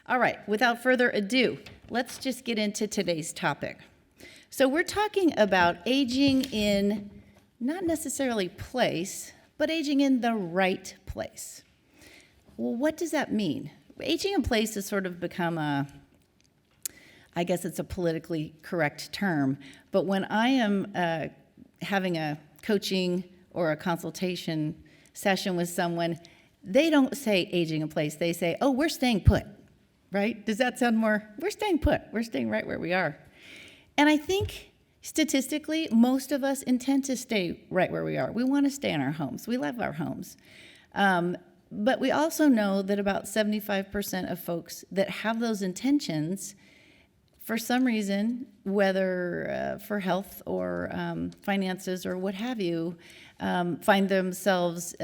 All right, without further ado, let's just get into today's topic. So we're talking about aging in not necessarily place, but aging in the right place. Well, what does that mean? Aging in place has sort of become I guess it's a politically correct term, but when I am having a coaching or a consultation session with someone, they don't say aging in place. They say, oh, we're staying put, right? Does that sound more, we're staying put. We're staying right where we are. And I think statistically, most of us intend to stay right where we are. We want to stay in our homes. We love our homes. But we also know that about 75% of folks that have those intentions, for some reason, whether for health or finances or what have you, find themselves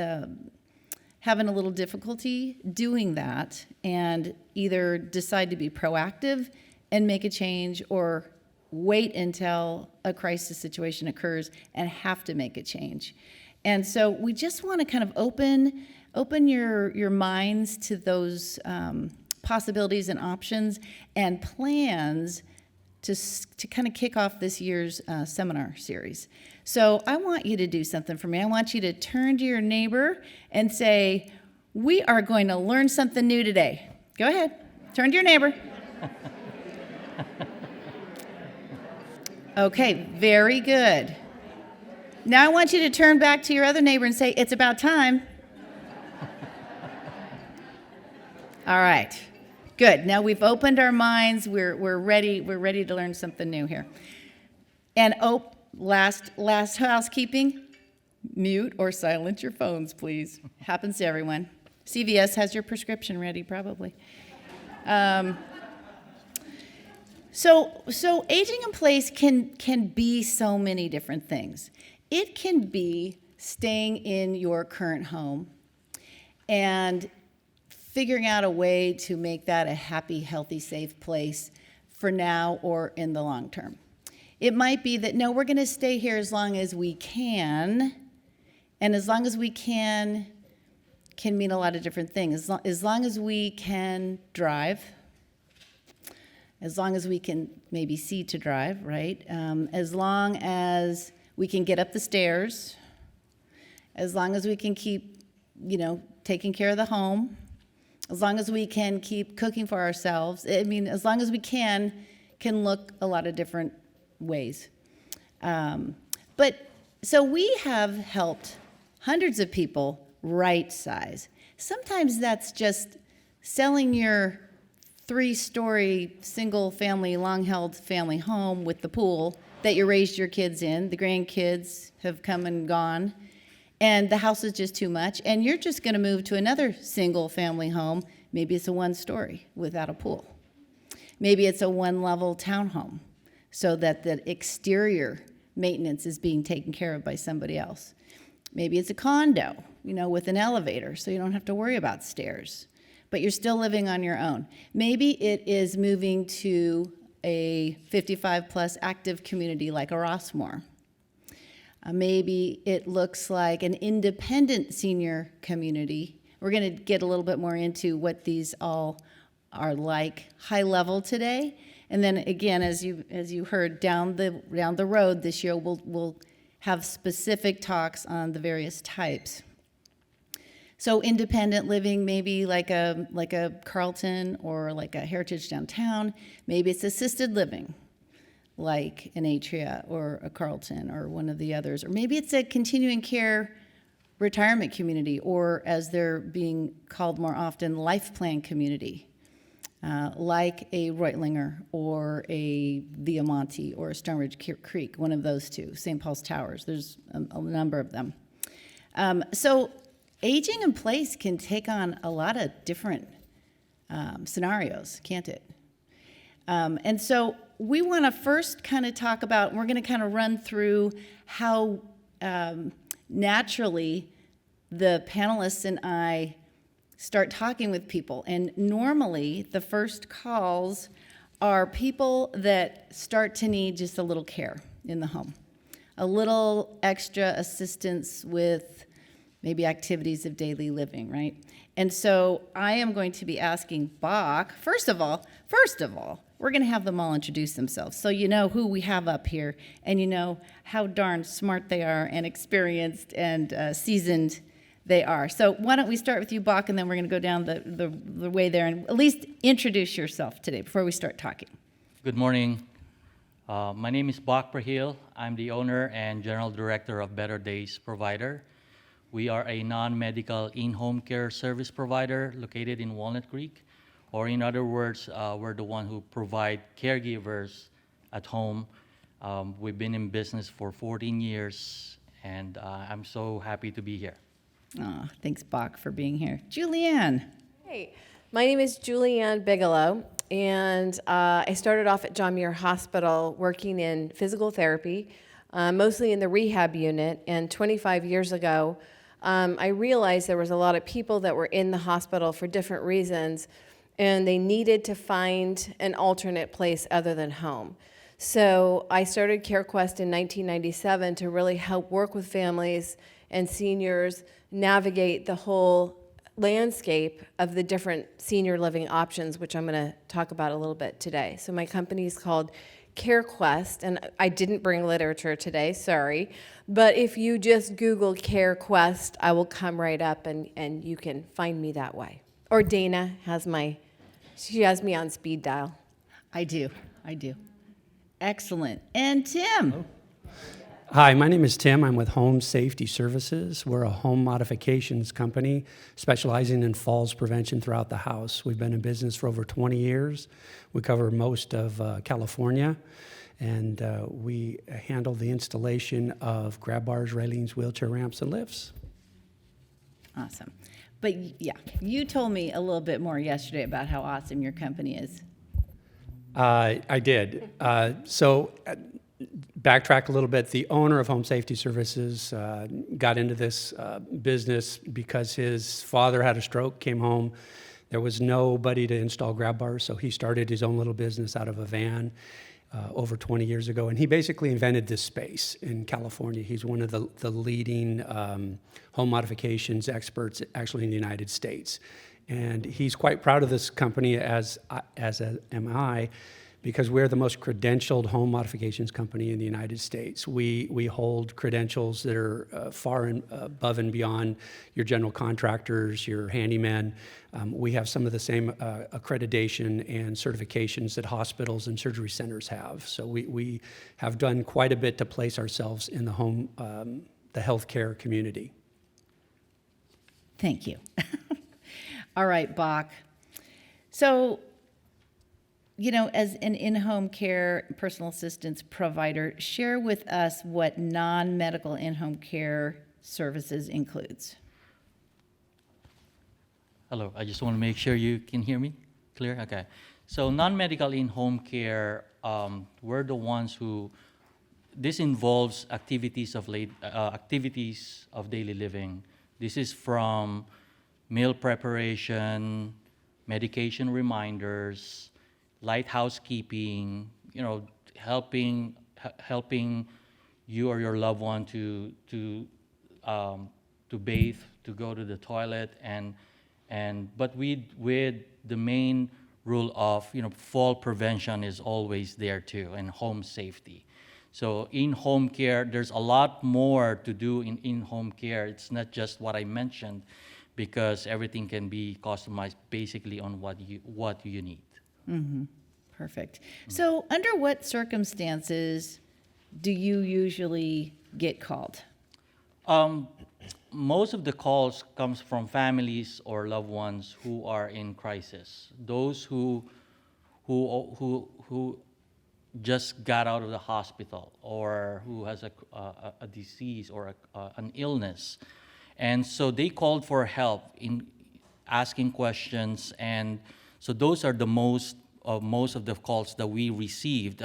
having a little difficulty doing that and either decide to be proactive and make a change or wait until a crisis situation occurs and have to make a change. And so we just want to kind of open your minds to those possibilities and options and plans to kind of kick off this year's seminar series. So I want you to do something for me. I want you to turn to your neighbor and say, we are going to learn something new today. Go ahead. Turn to your neighbor. Okay, very good. Now I want you to turn back to your other neighbor and say, it's about time. All right. Good. Now we've opened our minds. We're ready to learn something new here. And last housekeeping, mute or silence your phones, please. Happens to everyone. CVS has your prescription ready, probably. So aging in place can be so many different things. It can be staying in your current home and figuring out a way to make that a happy, healthy, safe place for now or in the long term. It might be that, no, we're going to stay here as long as we can, and as long as we can mean a lot of different things. As long as we can drive, as long as we can maybe see to drive, right? As long as we can get up the stairs, as long as we can keep, taking care of the home, as long as we can keep cooking for ourselves. I mean, as long as we can look a lot of different ways. But so we have helped hundreds of people right size. Sometimes that's just selling your 3-story single family, long-held family home with the pool that you raised your kids in. The grandkids have come and gone, and the house is just too much, and you're just going to move to another single family home. Maybe it's a 1-story without a pool. Maybe it's a 1-level townhome so that the exterior maintenance is being taken care of by somebody else. Maybe it's a condo, with an elevator so you don't have to worry about stairs, but you're still living on your own. Maybe it is moving to a 55-plus active community like a Rossmore. Maybe it looks like an independent senior community. We're going to get a little bit more into what these all are like high level today. And then again, as you heard down the road this year, we'll have specific talks on the various types. So independent living, maybe like a Carlton or like a Heritage Downtown. Maybe it's assisted living, like an Atria or a Carlton or one of the others. Or maybe it's a continuing care retirement community, or as they're being called more often, life plan community, like a Reutlinger or a Viamonte or a Stonebridge Creek, one of those two, St. Paul's Towers. There's a number of them. So aging in place can take on a lot of different scenarios, can't it? And so we want to first kind of talk about, we're going to kind of run through how naturally the panelists and I start talking with people. And normally the first calls are people that start to need just a little care in the home, a little extra assistance with maybe activities of daily living, right? And so I am going to be asking Bach, first of all, we're going to have them all introduce themselves so you know who we have up here and you know how darn smart they are and experienced and seasoned they are. So why don't we start with you, Bach, and then we're going to go down the way there and at least introduce yourself today before we start talking. Good morning. My name is Bach Prahil. I'm the owner and general director of Better Days Provider. We are a non-medical in-home care service provider located in Walnut Creek, or in other words, we're the one who provide caregivers at home. We've been in business for 14 years, and I'm so happy to be here. Oh, thanks, Bach, for being here. Julianne. Hey, my name is Julianne Bigelow, and I started off at John Muir Hospital working in physical therapy, mostly in the rehab unit, and 25 years ago, I realized there was a lot of people that were in the hospital for different reasons, and they needed to find an alternate place other than home. So I started CareQuest in 1997 to really help work with families and seniors navigate the whole landscape of the different senior living options, which I'm going to talk about a little bit today. So my company is called CareQuest, and I didn't bring literature today, sorry. But if you just Google CareQuest, I will come right up and you can find me that way. Or Dana she has me on speed dial. I do. Excellent. And Tim. Hi, my name is Tim. I'm with Home Safety Services. We're a home modifications company specializing in falls prevention throughout the house. We've been in business for over 20 years. We cover most of California, and we handle the installation of grab bars, railings, wheelchair ramps, and lifts. Awesome. But yeah, you told me a little bit more yesterday about how awesome your company is. I did. Backtrack a little bit. The owner of Home Safety Services got into this business because his father had a stroke, came home. There was nobody to install grab bars, so he started his own little business out of a van over 20 years ago. And he basically invented this space in California. He's one of the leading home modifications experts actually in the United States. And he's quite proud of this company, as am I, because we're the most credentialed home modifications company in the United States. We hold credentials that are far above and beyond your general contractors, your handymen. We have some of the same accreditation and certifications that hospitals and surgery centers have. So we have done quite a bit to place ourselves in the home, the healthcare community. Thank you. All right, Bach. So, you know, as an in-home care personal assistance provider, share with us what non-medical in-home care services includes. Hello, I just want to make sure you can hear me clear. Okay. So non-medical in-home care, we're the ones who, this involves activities of daily living. This is from meal preparation, medication reminders, light housekeeping, you know, helping you or your loved one to bathe, to go to the toilet, but with the main rule of, you know, fall prevention is always there too, and home safety. So in-home care, there's a lot more to do in in-home care. It's not just what I mentioned, because everything can be customized basically on what you need. Mm-hmm. Perfect. So under what circumstances do you usually get called? Most of the calls comes from families or loved ones who are in crisis. Those who just got out of the hospital, or who has a disease or an illness. And so they called for help in asking questions, and so those are the most of the calls that we received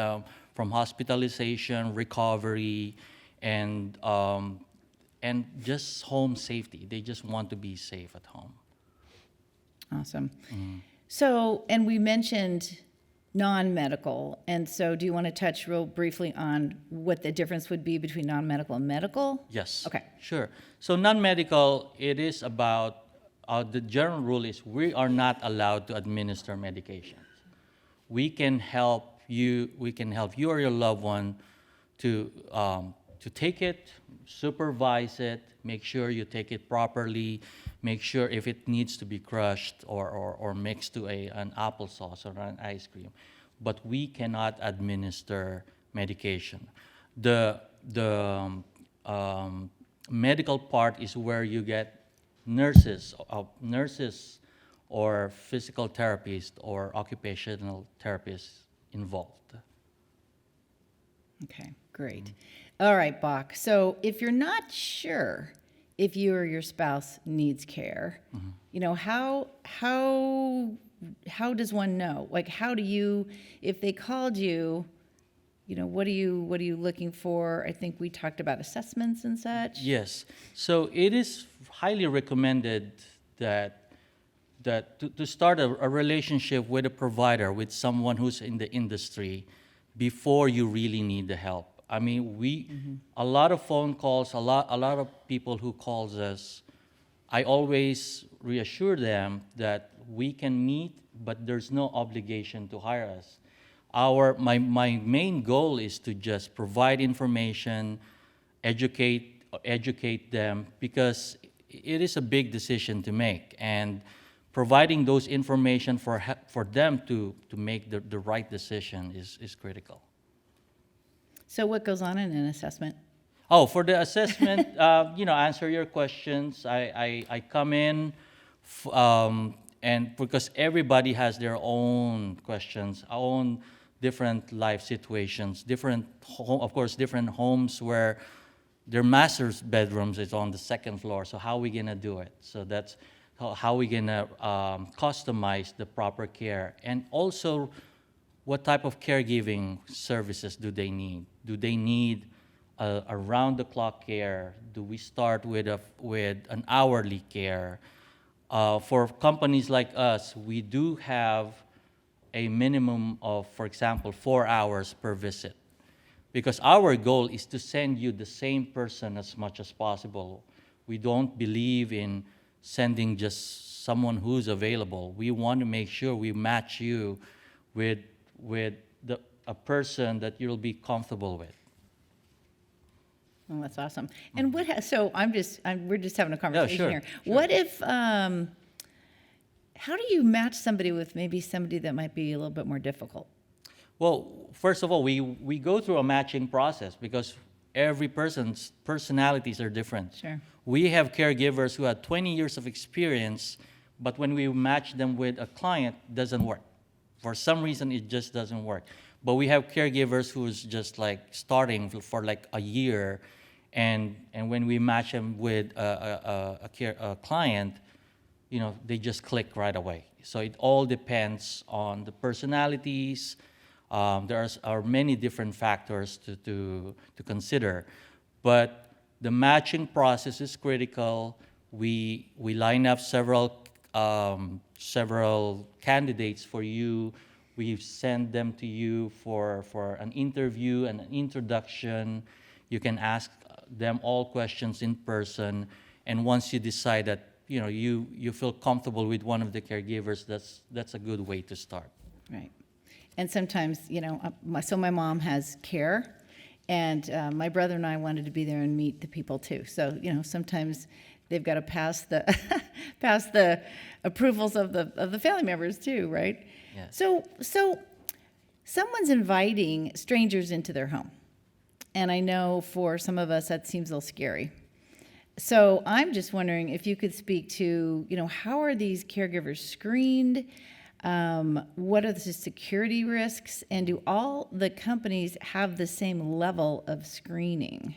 from hospitalization, recovery, and just home safety. They just want to be safe at home. Awesome. So, and we mentioned non-medical. And so do you want to touch real briefly on what the difference would be between non-medical and medical? Yes. Okay. Sure. So non-medical, it is about, the general rule is we are not allowed to administer medications. We can help you or your loved one to take it, supervise it, make sure you take it properly, make sure if it needs to be crushed or mixed to an applesauce or an ice cream. But we cannot administer medication. The medical part is where you get nurses or physical therapists or occupational therapists involved. Okay, great. All right, Bach. So if you're not sure if you or your spouse needs care, how does one know? Like, how do you, if they called you, what are you looking for? I think we talked about assessments and such. Yes. So it is highly recommended that to start a relationship with a provider, with someone who's in the industry, before you really need the help. I mean, a lot of phone calls, a lot of people who calls us, I always reassure them that we can meet, but there's no obligation to hire us. My main goal is to just provide information, educate them, because it is a big decision to make, and providing those information for them to make the right decision is critical. So what goes on in an assessment? Oh, for the assessment, answer your questions. I come in, and because everybody has their own questions, own different life situations, different homes where their master's bedrooms is on the second floor. So how are we gonna do it? So that's how we gonna customize the proper care, and also what type of caregiving services do they need? Do they need around-the-clock care? Do we start with an hourly care? For companies like us, we do have a minimum of, for example, 4 hours per visit, because our goal is to send you the same person as much as possible. We don't believe in sending just someone who's available. We want to make sure we match you with a person that you'll be comfortable with. Well, that's awesome. And so we're just having a conversation sure, here. sure. What if, how do you match somebody with maybe somebody that might be a little bit more difficult? Well, first of all, we go through a matching process because every person's personalities are different. Sure. We have caregivers who have 20 years of experience, but when we match them with a client, it doesn't work. For some reason, it just doesn't work. But we have caregivers who's just like starting for like a year, and when we match them with a client, they just click right away. So it all depends on the personalities. There are many different factors to consider, but the matching process is critical. We line up several candidates for you. We send them to you for an interview and an introduction. You can ask them all questions in person, and once you decide that you feel comfortable with one of the caregivers, that's a good way to start. Right. And sometimes, so my mom has care, and my brother and I wanted to be there and meet the people too. So, sometimes they've got to pass the pass the approvals of the family members too, right? Yes. So someone's inviting strangers into their home, and I know for some of us that seems a little scary. So I'm just wondering if you could speak to, how are these caregivers screened? What are the security risks? And do all the companies have the same level of screening?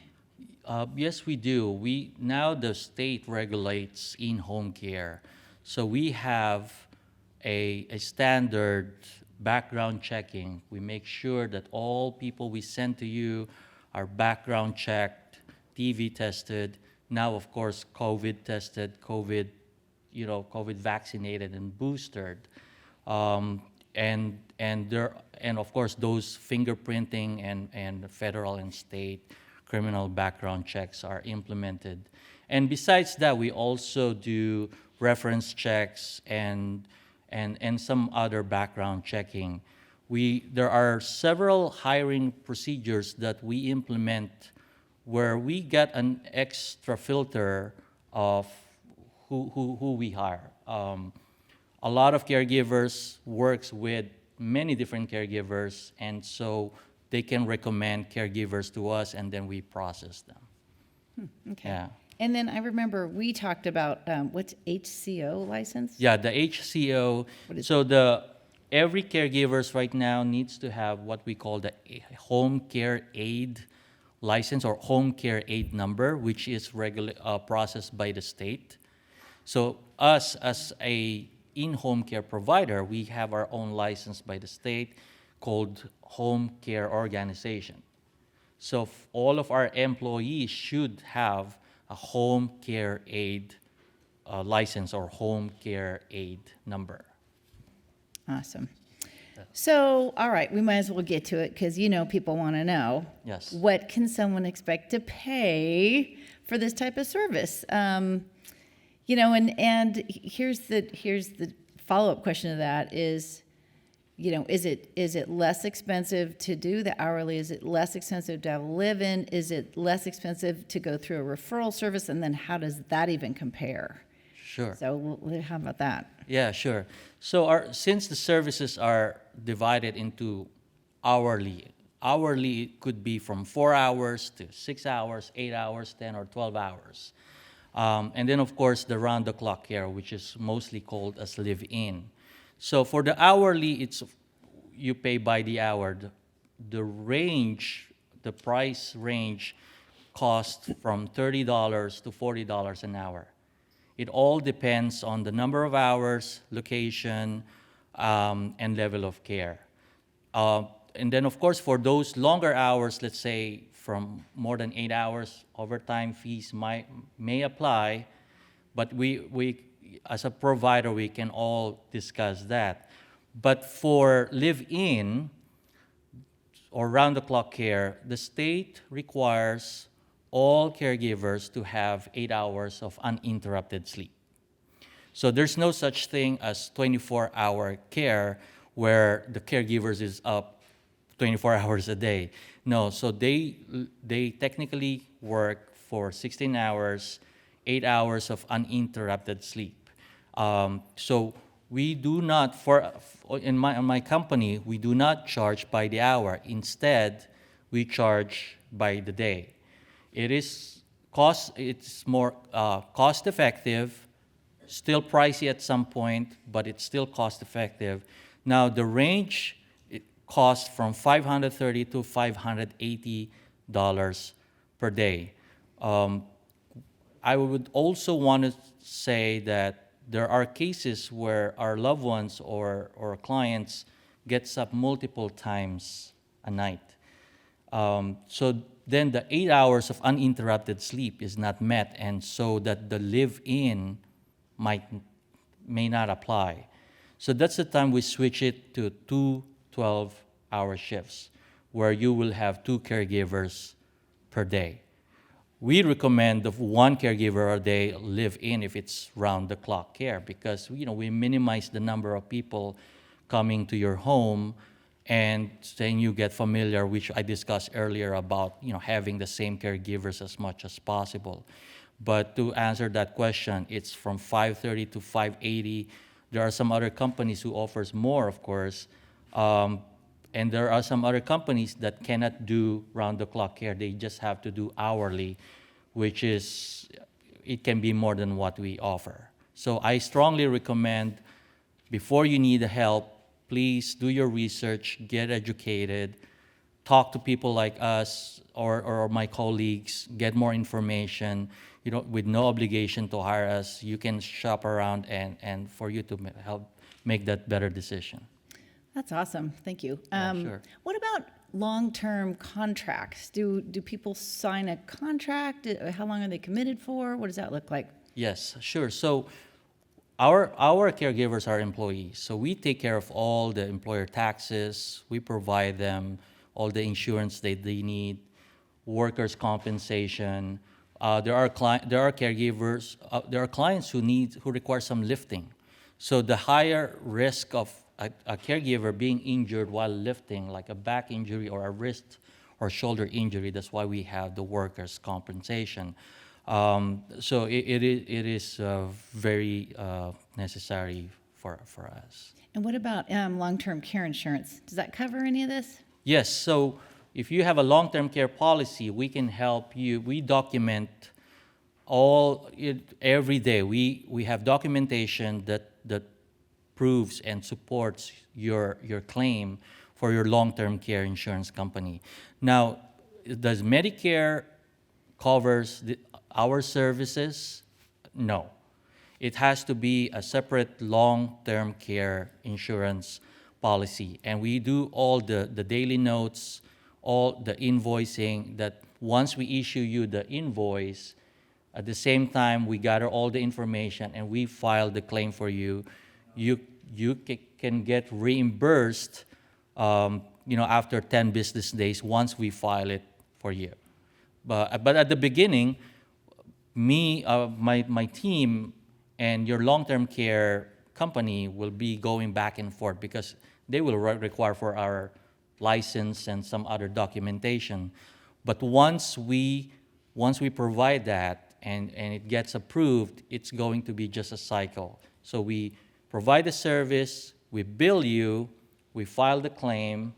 Yes, we do. Now the state regulates in-home care. So we have a standard background checking. We make sure that all people we send to you are background checked, TB tested. Now, of course, COVID tested, COVID vaccinated and boosted. and of course those fingerprinting and federal and state criminal background checks are implemented. And besides that, we also do reference checks and some other background checking. There are several hiring procedures that we implement where we get an extra filter of who we hire. A lot of caregivers works with many different caregivers, and so they can recommend caregivers to us, and then we process them. Okay. Yeah. And then I remember we talked about, what's HCO license? Yeah, the HCO. What is So every caregivers right now needs to have what we call the home care aid license or home care aid number, which is processed by the state. So us as a in-home care provider, we have our own license by the state called home care organization. So all of our employees should have a home care aid license or home care aid number. Awesome. So, all right, we might as well get to it because people want to know. Yes. What can someone expect to pay for this type of service? And here's the follow-up question to that is, is it less expensive to do the hourly? Is it less expensive to have a live-in? Is it less expensive to go through a referral service? And then how does that even compare? Sure. So how about that? Yeah, sure. So since the services are divided into hourly could be from 4 hours to 6 hours, 8 hours, 10 or 12 hours. And then, of course, the round-the-clock care, which is mostly called as live-in. So for the hourly, you pay by the hour. The price range costs from $30 to $40 an hour. It all depends on the number of hours, location, and level of care. And then, of course, for those longer hours, let's say from more than 8 hours, overtime fees may apply, but we as a provider, we can all discuss that. But for live-in or round-the-clock care, the state requires all caregivers to have 8 hours of uninterrupted sleep. So there's no such thing as 24-hour care where the caregivers is up 24 hours a day. No, so they technically work for 16 hours, 8 hours of uninterrupted sleep. So we do not, in my company, we do not charge by the hour. Instead, we charge by the day. It's more cost effective, still pricey at some point, but it's still cost effective. Now the range, it costs from $530 to $580 per day. I would also want to say that there are cases where our loved ones or clients gets up multiple times a night. So then the 8 hours of uninterrupted sleep is not met, and so that the live-in may not apply. So that's the time we switch it to 2 12-hour shifts, where you will have 2 caregivers per day. We recommend the 1 caregiver a day live-in if it's round-the-clock care, because we minimize the number of people coming to your home, and then you get familiar, which I discussed earlier about having the same caregivers as much as possible. But to answer that question, it's from $530 to $580. There are some other companies who offers more, of course, and there are some other companies that cannot do round-the-clock care. They just have to do hourly, which is, it can be more than what we offer. So I strongly recommend, before you need help, please do your research, get educated, talk to people like us or my colleagues, get more information. With no obligation to hire us, you can shop around and for you to help make that better decision. That's awesome. Thank you. Sure. What about long-term contracts? Do people sign a contract? How long are they committed for? What does that look like? Yes, sure. So our caregivers are employees, so we take care of all the employer taxes. We provide them all the insurance that they need, workers' compensation. There are caregivers. There are clients who require some lifting. So the higher risk of a caregiver being injured while lifting, like a back injury or a wrist or shoulder injury, that's why we have the workers' compensation. So it is very necessary for us. And what about long-term care insurance? Does that cover any of this? Yes, so if you have a long-term care policy, we can help you. We document every day. We have documentation that proves and supports your claim for your long-term care insurance company. Now, does Medicare covers our services? No. It has to be a separate long-term care insurance policy. And we do all the daily notes, all the invoicing, that once we issue you the invoice, at the same time, we gather all the information and we file the claim for you. You can get reimbursed, after 10 business days once we file it for you. But at the beginning, my team and your long-term care company will be going back and forth because they will require for our license and some other documentation. But once we provide that and it gets approved, it's going to be just a cycle. So we provide the service, we bill you, we file the claim,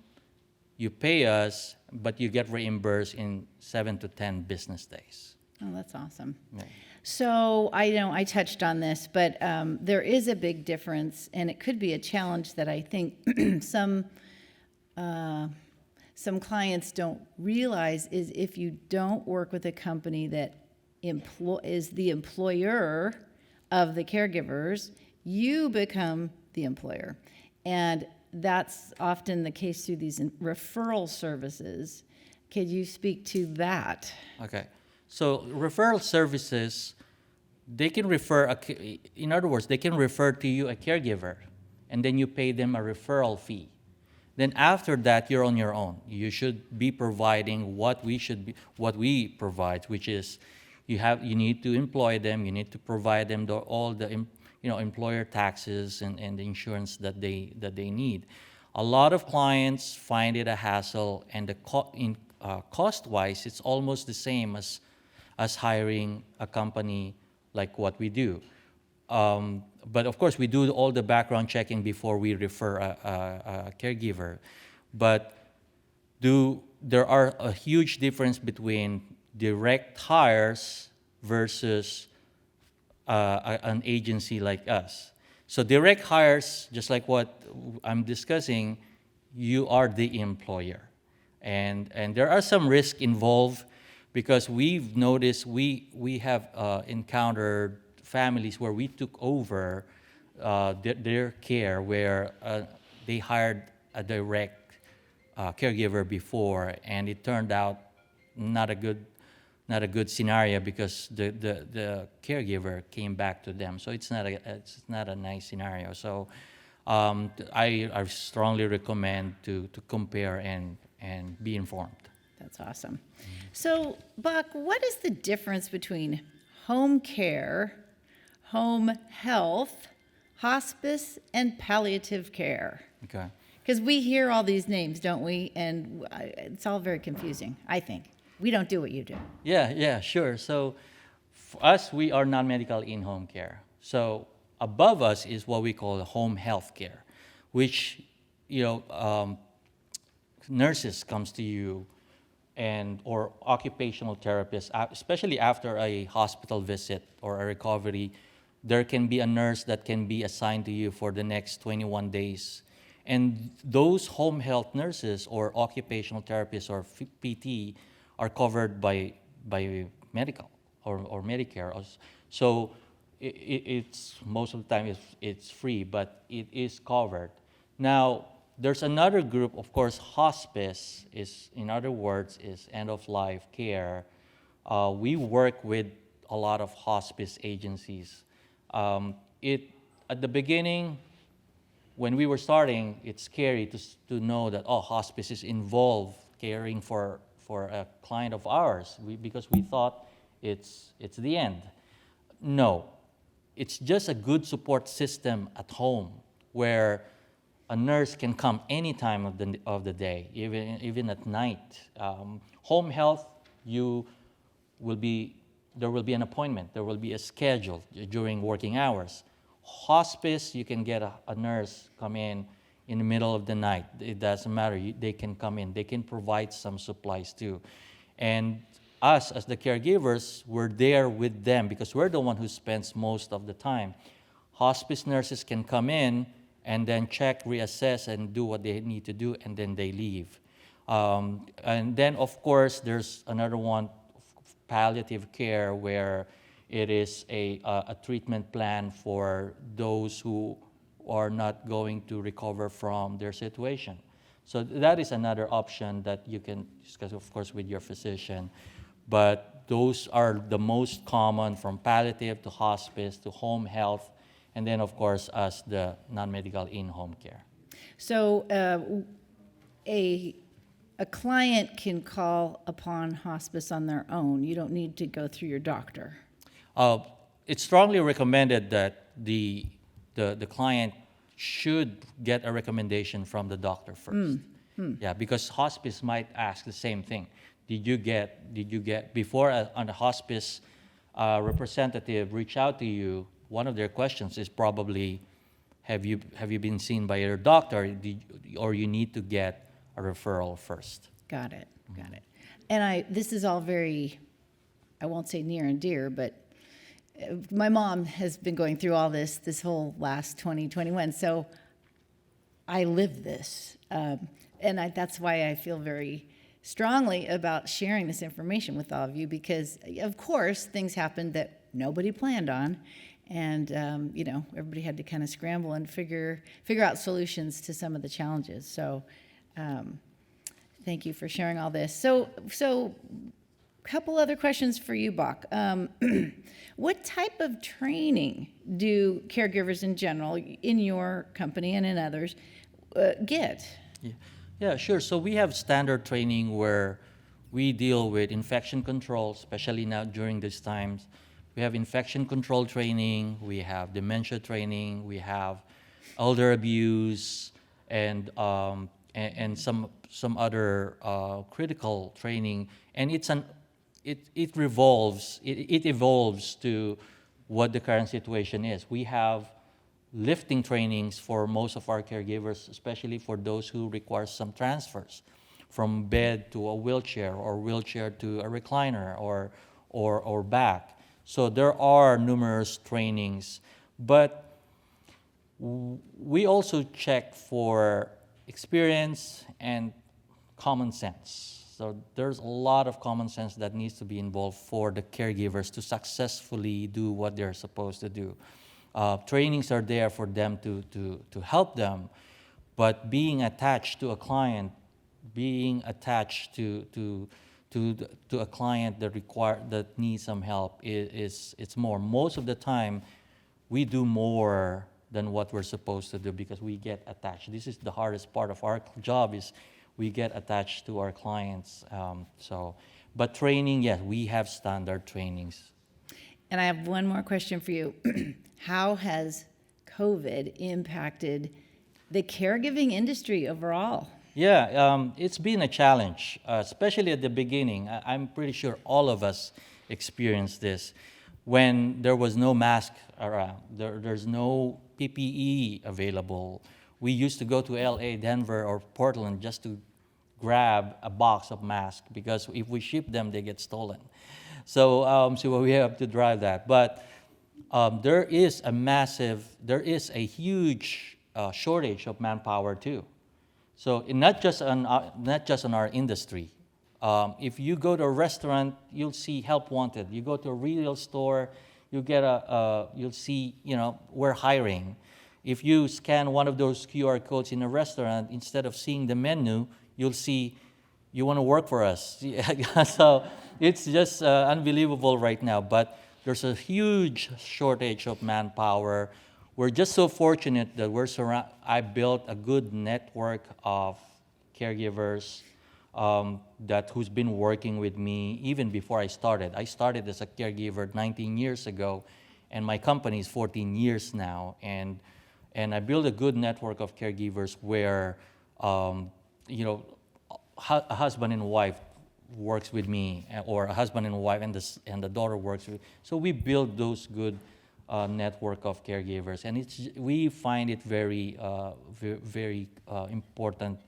you pay us, but you get reimbursed in 7 to 10 business days. Oh, that's awesome. Yeah. So I know I touched on this, but there is a big difference, and it could be a challenge that I think some clients don't realize is if you don't work with a company that is the employer of the caregivers, you become the employer. And that's often the case through these referral services. Could you speak to that? Okay. So referral services, they can refer, in other words, they can refer to you a caregiver, and then you pay them a referral fee. Then after that, you're on your own. You should be providing what we provide, which is you need to employ them, you need to provide them all the employer taxes and the insurance that they need. A lot of clients find it a hassle, and cost-wise, it's almost the same as hiring a company like what we do. But of course, we do all the background checking before we refer a caregiver. But there are a huge difference between direct hires versus an agency like us. So direct hires, just like what I'm discussing, you are the employer. And there are some risks involved because we've noticed we have encountered families where we took over their care, where they hired a direct caregiver before, and it turned out not a good scenario because the caregiver came back to them. So it's not a nice scenario. So I strongly recommend to compare and be informed. That's awesome. So, Buck, what is the difference between home care, home health, hospice, and palliative care? Okay. Because we hear all these names, don't we? And it's all very confusing, I think. We don't do what you do. Yeah, sure. So for us, we are non-medical in-home care. So above us is what we call home health care, which, nurses comes to you or occupational therapists, especially after a hospital visit or a recovery. There can be a nurse that can be assigned to you for the next 21 days. And those home health nurses or occupational therapists or PT are covered by medical or Medicare. So it's most of the time it's free, but it is covered. Now, there's another group, of course. Hospice is, in other words, is end-of-life care. We work with a lot of hospice agencies. at the beginning, when we were starting, it's scary to know that, oh, hospice is involved caring for a client of ours, because we thought it's the end. No, it's just a good support system at home where a nurse can come any time of the day, even at night. Home health, there will be an appointment, there will be a schedule during working hours. Hospice, you can get a nurse come in the middle of the night. It doesn't matter. They can come in. They can provide some supplies too. And us, as the caregivers, we're there with them because we're the one who spends most of the time. Hospice nurses can come in and then check, reassess, and do what they need to do, and then they leave. And then, of course, there's another one, palliative care, where it is a treatment plan for those who are not going to recover from their situation. So that is another option that you can discuss, of course, with your physician. But those are the most common, from palliative to hospice to home health, and then, of course, as the non-medical in-home care. So a client can call upon hospice on their own. You don't need to go through your doctor. It's strongly recommended that the client should get a recommendation from the doctor first. Yeah, because hospice might ask the same thing. Did you get before a hospice representative reach out to you? One of their questions is probably, have you been seen by your doctor, or you need to get a referral first. Got it. And this is all very, I won't say near and dear, but my mom has been going through all this whole last 2021. So I live this. And that's why I feel very strongly about sharing this information with all of you, because of course things happened that nobody planned on. And, everybody had to kind of scramble and figure out solutions to some of the challenges. So thank you for sharing all this. So couple other questions for you, Bach. What type of training do caregivers in general, in your company and in others, get? Yeah, sure. So we have standard training where we deal with infection control, especially now during these times. We have infection control training, we have dementia training, we have elder abuse, and some other critical training, and it evolves to what the current situation is. We have lifting trainings for most of our caregivers, especially for those who require some transfers from bed to a wheelchair, or wheelchair to a recliner, or back. So there are numerous trainings, but we also check for experience and common sense. So there's a lot of common sense that needs to be involved for the caregivers to successfully do what they're supposed to do. Trainings are there for them to help them, but being attached to a client, being attached to a client that needs some help it's more. Most of the time, we do more than what we're supposed to do because we get attached. This is the hardest part of our job, is we get attached to our clients. But training, yes, we have standard trainings. And I have one more question for you. How has COVID impacted the caregiving industry overall? Yeah, it's been a challenge, especially at the beginning. I'm pretty sure all of us experienced this when there was no mask around. There's no PPE available. We used to go to LA, Denver, or Portland just to grab a box of masks, because if we ship them, they get stolen. So we have to drive that. But there is a huge shortage of manpower too. So not just on our industry. If you go to a restaurant, you'll see help wanted. You go to a retail store, you'll see, we're hiring. If you scan one of those QR codes in a restaurant, instead of seeing the menu, you'll see, you want to work for us. So it's just unbelievable right now. But there's a huge shortage of manpower. we're just so fortunate that I built a good network of caregivers who's been working with me even before I started. I started as a caregiver 19 years ago, and my company is 14 years now. And I built a good network of caregivers where, a husband and wife works with me, or a husband and wife and the daughter works with. So we build those good network of caregivers, and we find it very very important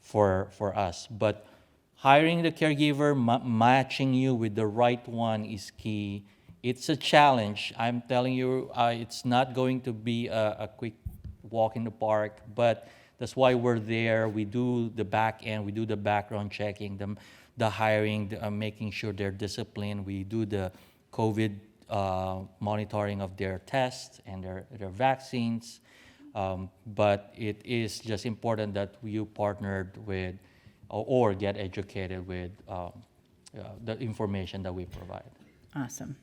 for us. But hiring the caregiver, matching you with the right one is key. It's a challenge. I'm telling you, it's not going to be a quick walk in the park, but that's why we're there. We do the back end, we do the background checking, the hiring, making sure they're disciplined. We do the COVID monitoring of their tests and their vaccines. But it is just important that you partnered with or get educated with the information that we provide. Awesome.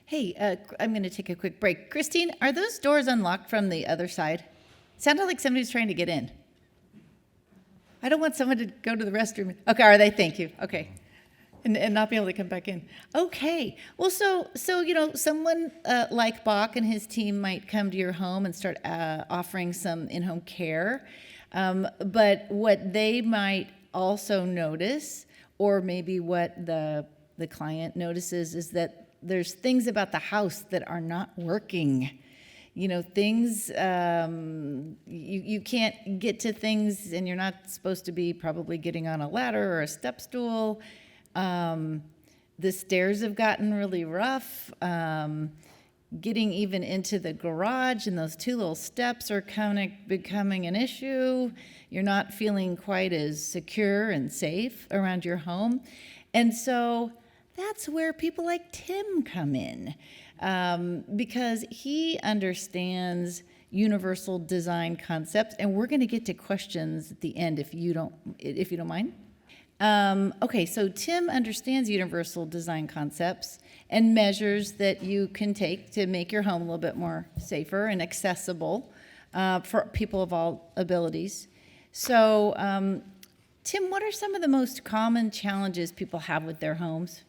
Hey, I'm going to take a quick break. Christine, are those doors unlocked from the other side? Sounded like somebody's trying to get in. I don't want someone to go to the restroom. Okay, are they? Thank you. Okay. And not be able to come back in. Okay. Well, so someone like Bach and his team might come to your home and start offering some in-home care. But what they might also notice, or maybe what the client notices, is that there's things about the house that are not working. Things, you can't get to things, and you're not supposed to be probably getting on a ladder or a step stool. The stairs have gotten really rough. Getting even into the garage, and those two little steps are becoming an issue. You're not feeling quite as secure and safe around your home. And so that's where people like Tim come in, because he understands universal design concepts, and we're going to get to questions at the end if you don't mind. Okay, so Tim understands universal design concepts and measures that you can take to make your home a little bit more safer and accessible for people of all abilities. So, Tim, what are some of the most common challenges people have with their homes?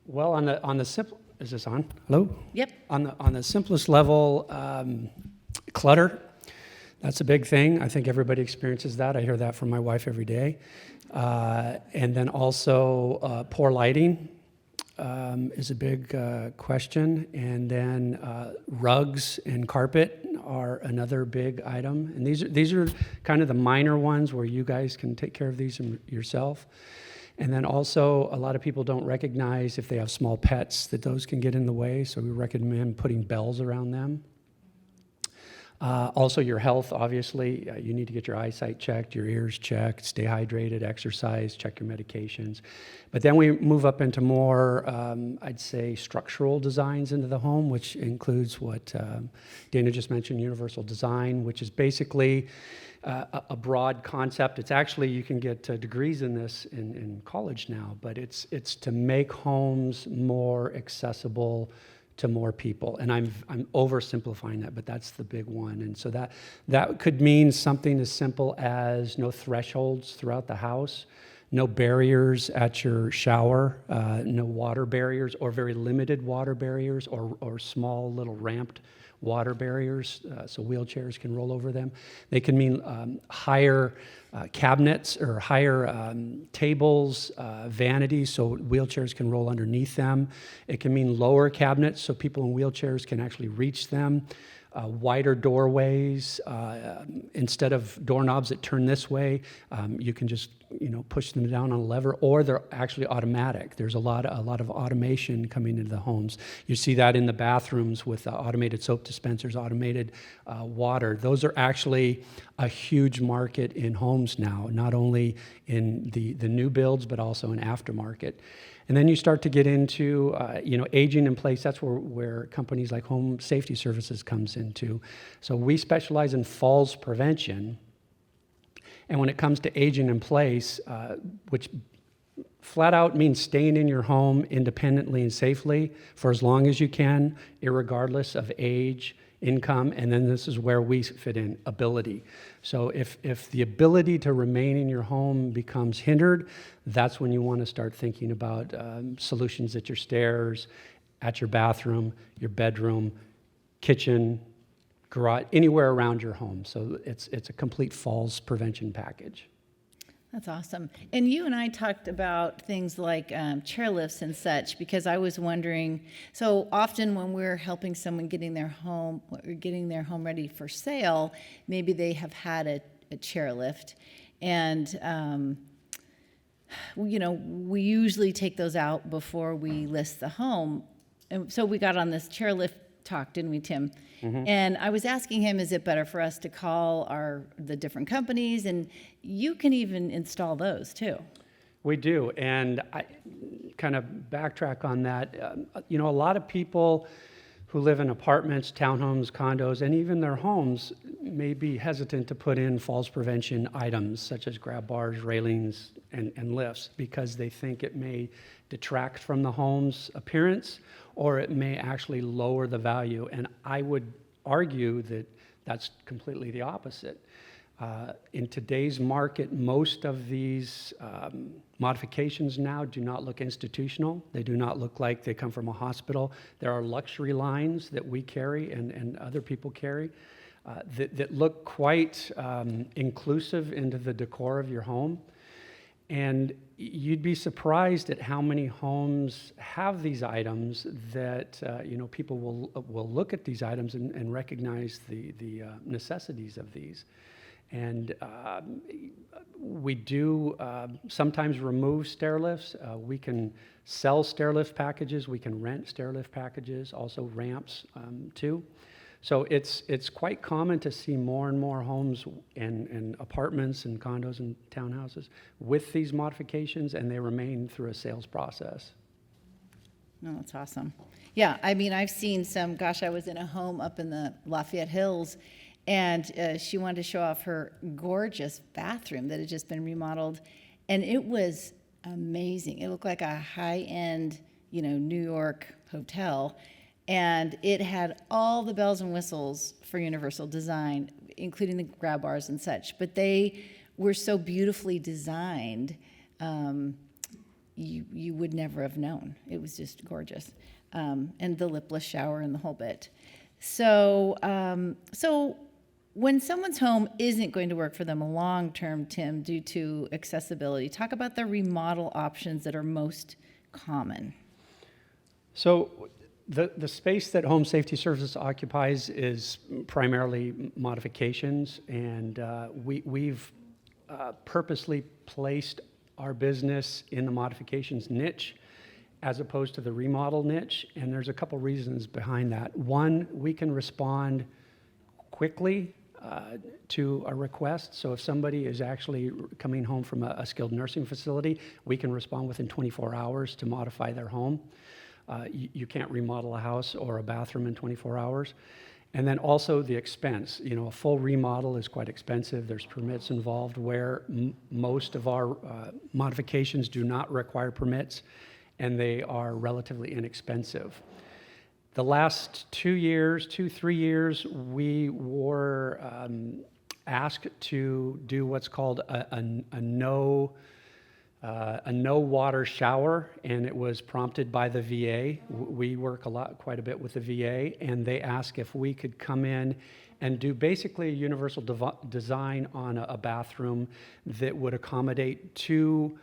Well, on the simple, is this on? Hello? Yep. On the simplest level, clutter. That's a big thing. I think everybody experiences that. I hear that from my wife every day. And then also poor lighting is a big question. And then rugs and carpet are another big item. And these are kind of the minor ones where you guys can take care of these yourself. And then also, a lot of people don't recognize if they have small pets that those can get in the way, so we recommend putting bells around them. Also, your health, obviously. You need to get your eyesight checked, your ears checked, stay hydrated, exercise, check your medications. But then we move up into more, I'd say, structural designs into the home, which includes what Dana just mentioned, universal design, which is basically a broad concept. It's actually, you can get degrees in this in college now, but it's to make homes more accessible to more people. And I'm oversimplifying that, but that's the big one. And so that could mean something as simple as no thresholds throughout the house, no barriers at your shower, no water barriers, or very limited water barriers, or small little ramped water barriers, so wheelchairs can roll over them. They can mean higher cabinets or higher tables, vanities, so wheelchairs can roll underneath them. It can mean lower cabinets, so people in wheelchairs can actually reach them. Wider doorways, instead of doorknobs that turn this way, you can just push them down on a lever, or they're actually automatic. There's a lot of automation coming into the homes. You see that in the bathrooms with automated soap dispensers, automated water. Those are actually a huge market in homes now, not only in the new builds, but also in aftermarket. And then you start to get into, aging in place. That's where companies like Home Safety Services comes into. So we specialize in falls prevention. And when it comes to aging in place, which flat out means staying in your home independently and safely for as long as you can, irregardless of age, income, and then this is where we fit in, ability. So if the ability to remain in your home becomes hindered, that's when you want to start thinking about solutions at your stairs, at your bathroom, your bedroom, kitchen, garage, anywhere around your home. So it's a complete falls prevention package. That's awesome. And you and I talked about things like chairlifts and such, because I was wondering, so often when we're helping someone getting their home ready for sale, maybe they have had a chairlift, and we usually take those out before we list the home. And so we got on this chairlift talk, didn't we, Tim? Mm-hmm. And I was asking him, is it better for us to call the different companies? And you can even install those too. We do, and I kind of backtrack on that. A lot of people who live in apartments, townhomes, condos, and even their homes may be hesitant to put in falls prevention items such as grab bars, railings, and lifts because they think it may detract from the home's appearance or it may actually lower the value. And I would argue that that's completely the opposite. In today's market, most of these modifications now do not look institutional. They do not look like they come from a hospital. There are luxury lines that we carry and other people carry that look quite inclusive into the decor of your home. And you'd be surprised at how many homes have these items that people will look at these items and recognize the necessities of these. And we do sometimes remove stair lifts. We can sell stair lift packages. We can rent stair lift packages, also ramps too. So it's quite common to see more and more homes and apartments and condos and townhouses with these modifications, and they remain through a sales process. No, that's awesome. Yeah, I mean, I've seen some, I was in a home up in the Lafayette Hills, and she wanted to show off her gorgeous bathroom that had just been remodeled, and it was amazing. It looked like a high-end, New York hotel, and it had all the bells and whistles for universal design, including the grab bars and such. But they were so beautifully designed, you would never have known. It was just gorgeous, and the lipless shower and the whole bit. So when someone's home isn't going to work for them long-term, Tim, due to accessibility, talk about the remodel options that are most common. So the space that Home Safety Services occupies is primarily modifications, and we've purposely placed our business in the modifications niche as opposed to the remodel niche, and there's a couple reasons behind that. One, we can respond quickly to a request. So if somebody is actually coming home from a skilled nursing facility, we can respond within 24 hours to modify their home. You can't remodel a house or a bathroom in 24 hours. And then also the expense. A full remodel is quite expensive. There's permits involved where most of our modifications do not require permits, and they are relatively inexpensive. The last 3 years, we were asked to do what's called a no water shower, and it was prompted by the VA. We work quite a bit with the VA, and they asked if we could come in and do basically a universal design on a bathroom that would accommodate two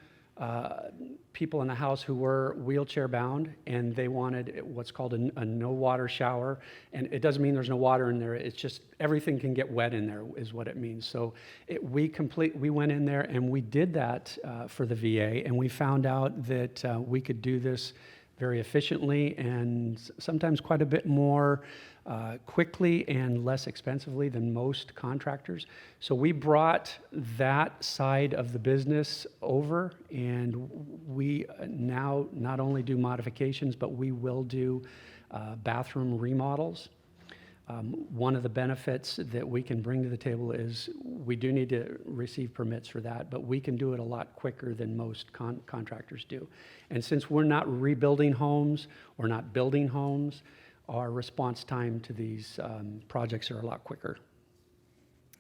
people in the house who were wheelchair bound, and they wanted what's called a no water shower. And it doesn't mean there's no water in there. It's just everything can get wet in there is what it means. So we went in there and we did that for the VA, and we found out that we could do this very efficiently and sometimes quite a bit more quickly and less expensively than most contractors. So we brought that side of the business over, and we now not only do modifications, but we will do bathroom remodels. One of the benefits that we can bring to the table is we do need to receive permits for that, but we can do it a lot quicker than most contractors do. And since we're not rebuilding homes or not building homes, our response time to these projects are a lot quicker.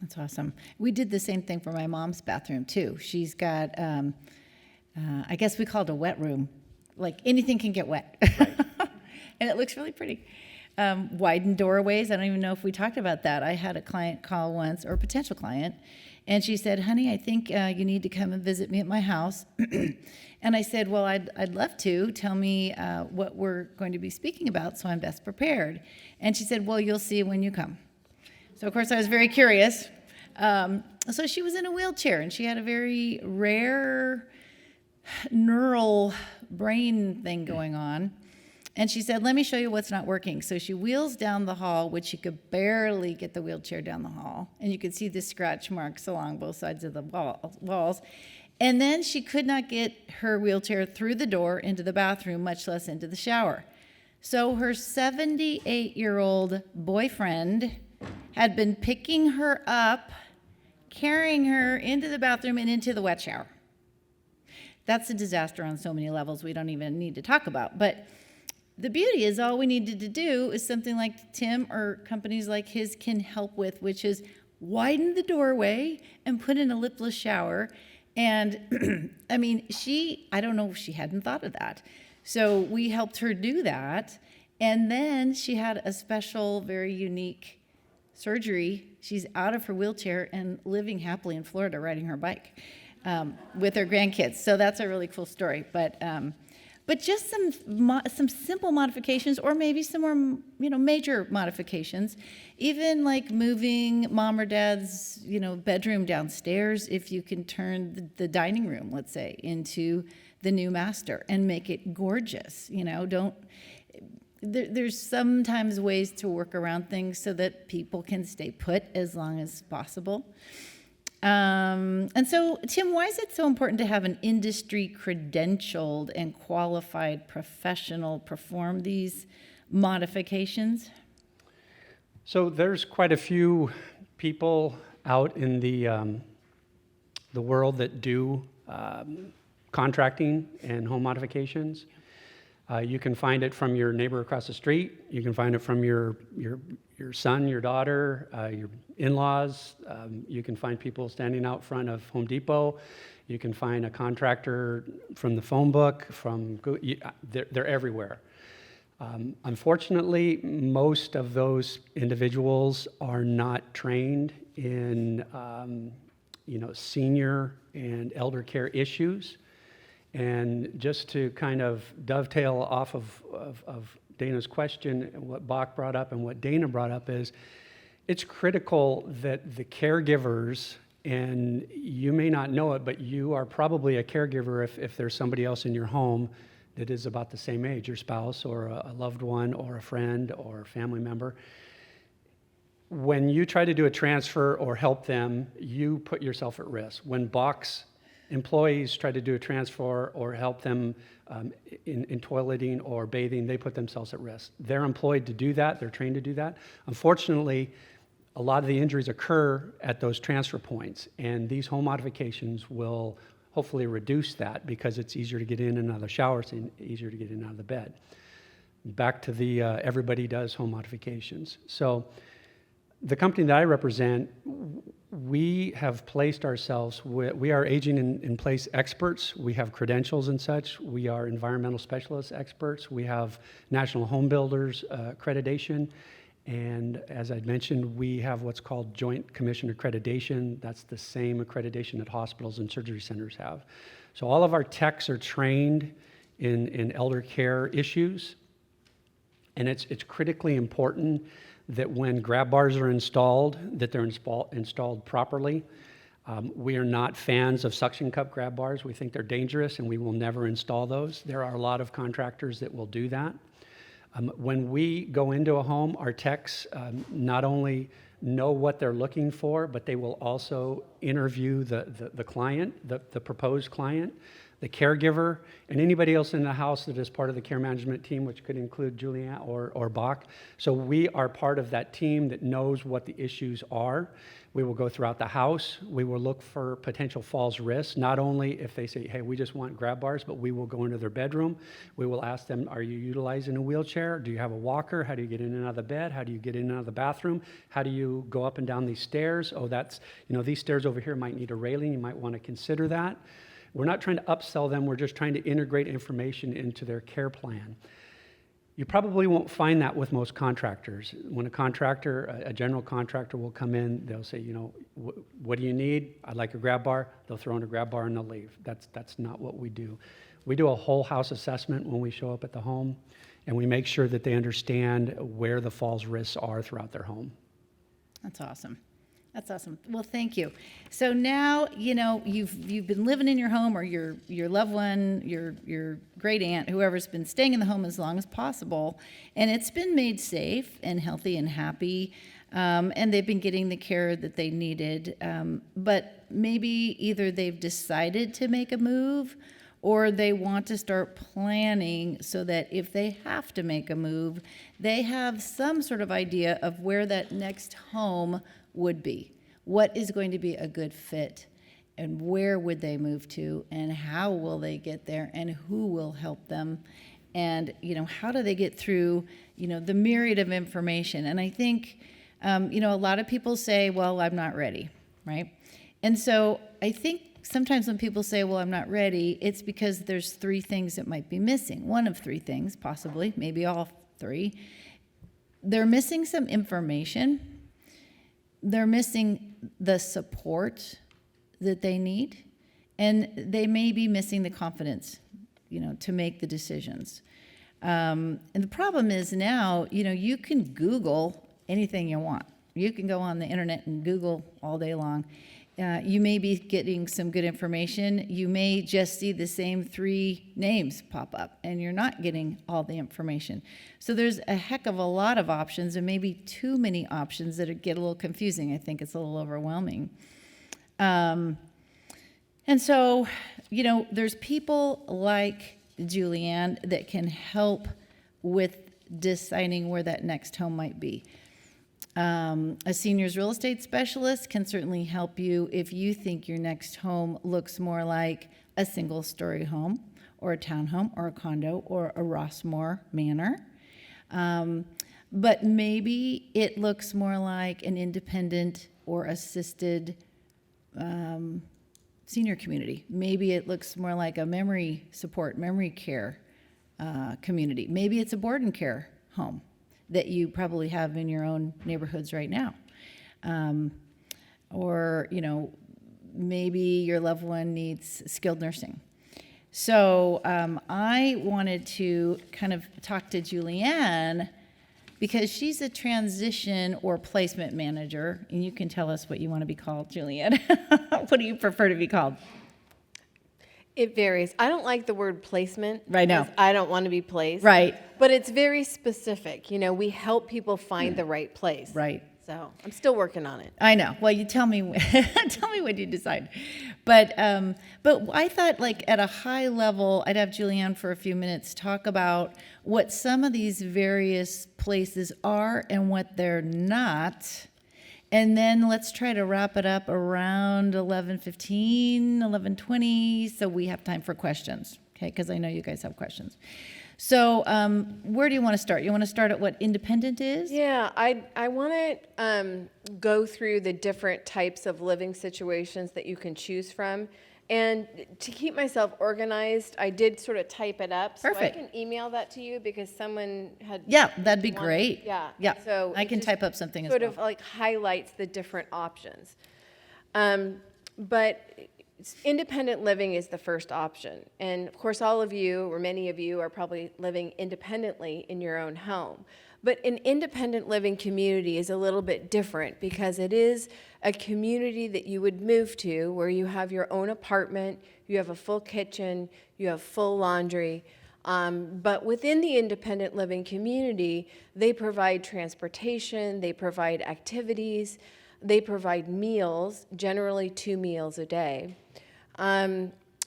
That's awesome. We did the same thing for my mom's bathroom too. She's got, I guess we call it a wet room. Like anything can get wet. And it looks really pretty. Widened doorways. I don't even know if we talked about that. I had a client call once, or a potential client, and she said, honey, I think you need to come and visit me at my house. And I said, well, I'd love to. Tell me what we're going to be speaking about so I'm best prepared. And she said, well, you'll see when you come. So, of course, I was very curious. So she was in a wheelchair, and she had a very rare neural brain thing going on. And she said, let me show you what's not working. So she wheels down the hall, which she could barely get the wheelchair down the hall. And you could see the scratch marks along both sides of the walls. And then she could not get her wheelchair through the door into the bathroom, much less into the shower. So her 78-year-old boyfriend had been picking her up, carrying her into the bathroom and into the wet shower. That's a disaster on so many levels we don't even need to talk about. But the beauty is all we needed to do is something like Tim or companies like his can help with, which is widen the doorway and put in a lipless shower. And I mean, I don't know if she hadn't thought of that. So we helped her do that. And then she had a special, very unique surgery. She's out of her wheelchair and living happily in Florida riding her bike with her grandkids. So that's a really cool story. But just some simple modifications, or maybe some more major modifications, even like moving mom or dad's bedroom downstairs. If you can turn the dining room, let's say, into the new master and make it gorgeous, there's sometimes ways to work around things so that people can stay put as long as possible. And so, Tim, why is it so important to have an industry credentialed and qualified professional perform these modifications? So there's quite a few people out in the world that do contracting and home modifications. You can find it from your neighbor across the street. You can find it from your son, your daughter, your in-laws. You can find people standing out front of Home Depot. You can find a contractor from the phone book. They're everywhere. Unfortunately, most of those individuals are not trained in senior and elder care issues. And just to kind of dovetail off of Dana's question, what Bach brought up and what Dana brought up is, it's critical that the caregivers, and you may not know it, but you are probably a caregiver if there's somebody else in your home that is about the same age, your spouse or a loved one or a friend or a family member. When you try to do a transfer or help them, you put yourself at risk. When Bach's employees try to do a transfer or help them in toileting or bathing, they put themselves at risk. They're employed to do that. They're trained to do that. Unfortunately, a lot of the injuries occur at those transfer points, and these home modifications will hopefully reduce that because it's easier to get in and out of the showers and easier to get in and out of the bed. Back to the everybody does home modifications. So the company that I represent, we have placed ourselves, we are aging in place experts. We have credentials and such. We are environmental specialist experts. We have National Home Builders accreditation. And as I mentioned, we have what's called Joint Commission accreditation. That's the same accreditation that hospitals and surgery centers have. So all of our techs are trained in elder care issues. And it's critically important that when grab bars are installed, that they're installed properly. We are not fans of suction cup grab bars. We think they're dangerous, and we will never install those. There are a lot of contractors that will do that. When we go into a home, our techs not only know what they're looking for, but they will also interview the client, the proposed client. the caregiver, and anybody else in the house that is part of the care management team, which could include Julianne or Bach. So we are part of that team that knows what the issues are. We will go throughout the house. We will look for potential falls risks, not only if they say, hey, we just want grab bars, but we will go into their bedroom. We will ask them, are you utilizing a wheelchair? Do you have a walker? How do you get in and out of the bed? How do you get in and out of the bathroom? How do you go up and down these stairs? Oh, that's, these stairs over here might need a railing. You might want to consider that. We're not trying to upsell them. We're just trying to integrate information into their care plan. You probably won't find that with most contractors. When a general contractor will come in, they'll say, what do you need? I'd like a grab bar. They'll throw in a grab bar and they'll leave. That's not what we do. We do a whole house assessment when we show up at the home, and we make sure that they understand where the falls risks are throughout their home. That's awesome. That's awesome. Well, thank you. So now, you've been living in your home, or your loved one, your great aunt, whoever's been staying in the home as long as possible, and it's been made safe and healthy and happy, and they've been getting the care that they needed. But maybe either they've decided to make a move, or they want to start planning so that if they have to make a move, they have some sort of idea of where that next home would be. What is going to be a good fit, and where would they move to, and how will they get there, and who will help them, and how do they get through the myriad of information. And I think a lot of people say, well, I'm not ready, right? And so I think sometimes when people say, well, I'm not ready, it's because there's 3 things that might be missing. One of 3 things, possibly, maybe all 3. They're missing some information. They're missing the support that they need, and they may be missing the confidence, to make the decisions. And the problem is now, you can Google anything you want. You can go on the internet and Google all day long. You may be getting some good information. You may just see the same 3 names pop up, and you're not getting all the information. So there's a heck of a lot of options, and maybe too many options that get a little confusing. I think it's a little overwhelming. And so, there's people like Julianne that can help with deciding where that next home might be. A seniors real estate specialist can certainly help you if you think your next home looks more like a single-story home, or a townhome, or a condo, or a Rossmore manor. But maybe it looks more like an independent or assisted senior community. Maybe it looks more like a memory care community. Maybe it's a board and care home that you probably have in your own neighborhoods right now. Or, maybe your loved one needs skilled nursing. So I wanted to kind of talk to Julianne, because she's a transition or placement manager, and you can tell us what you want to be called, Julianne. What do you prefer to be called? It varies. I don't like the word placement. Right now. I don't want to be placed. Right. But it's very specific. We help people find the right place. Right. So I'm still working on it. I know. Well, you tell me tell me when you decide. But I thought, like, at a high level, I'd have Julianne for a few minutes talk about what some of these various places are and what they're not. And then let's try to wrap it up around 11:15, 11:20, so we have time for questions, okay? Because I know you guys have questions. So where do you want to start? You want to start at what independent is? Yeah, I want to go through the different types of living situations that you can choose from. And to keep myself organized, I did sort of type it up. Perfect. So I can email that to you because someone had... Yeah, that'd be great. Yeah. Yeah, So I it can just type up something as sort well. of like highlights the different options. But independent living is the first option. And of course, all of you, or many of you, are probably living independently in your own home. But an independent living community is a little bit different because it is a community that you would move to where you have your own apartment, you have a full kitchen, you have full laundry. But within the independent living community, they provide transportation, they provide activities, they provide meals, generally 2 meals a day.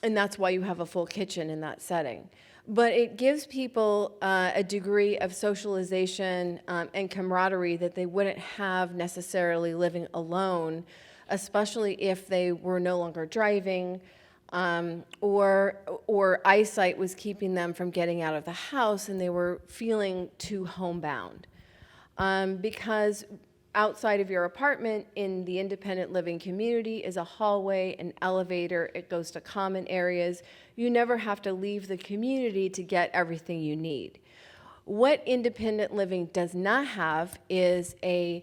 and that's why you have a full kitchen in that setting. But it gives people a degree of socialization and camaraderie that they wouldn't have necessarily living alone, especially if they were no longer driving, or eyesight was keeping them from getting out of the house and they were feeling too homebound. Because outside of your apartment in the independent living community is a hallway, an elevator, it goes to common areas. You never have to leave the community to get everything you need. What independent living does not have is a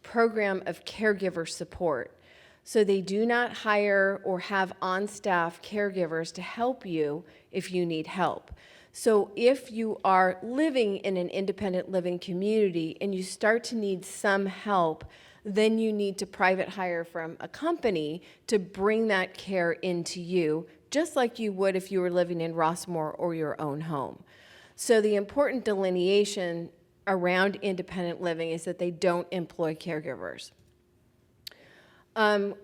program of caregiver support. So they do not hire or have on-staff caregivers to help you if you need help. So if you are living in an independent living community and you start to need some help, then you need to private hire from a company to bring that care into you, just like you would if you were living in Rossmore or your own home. So the important delineation around independent living is that they don't employ caregivers.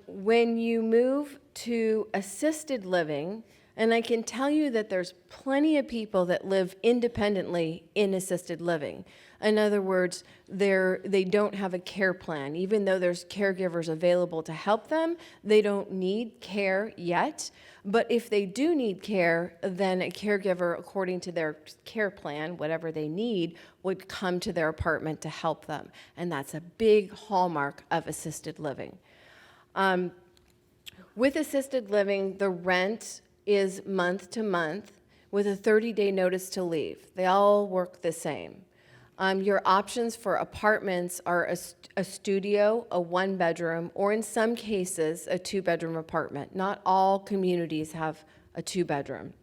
When you move to assisted living, and I can tell you that there's plenty of people that live independently in assisted living. In other words, they don't have a care plan. Even though there's caregivers available to help them, they don't need care yet. But if they do need care, then a caregiver, according to their care plan, whatever they need, would come to their apartment to help them. And that's a big hallmark of assisted living. With assisted living, the rent is month to month with a 30-day notice to leave. They all work the same. Your options for apartments are a studio, a one-bedroom, or in some cases, a two-bedroom apartment. Not all communities have a two-bedroom.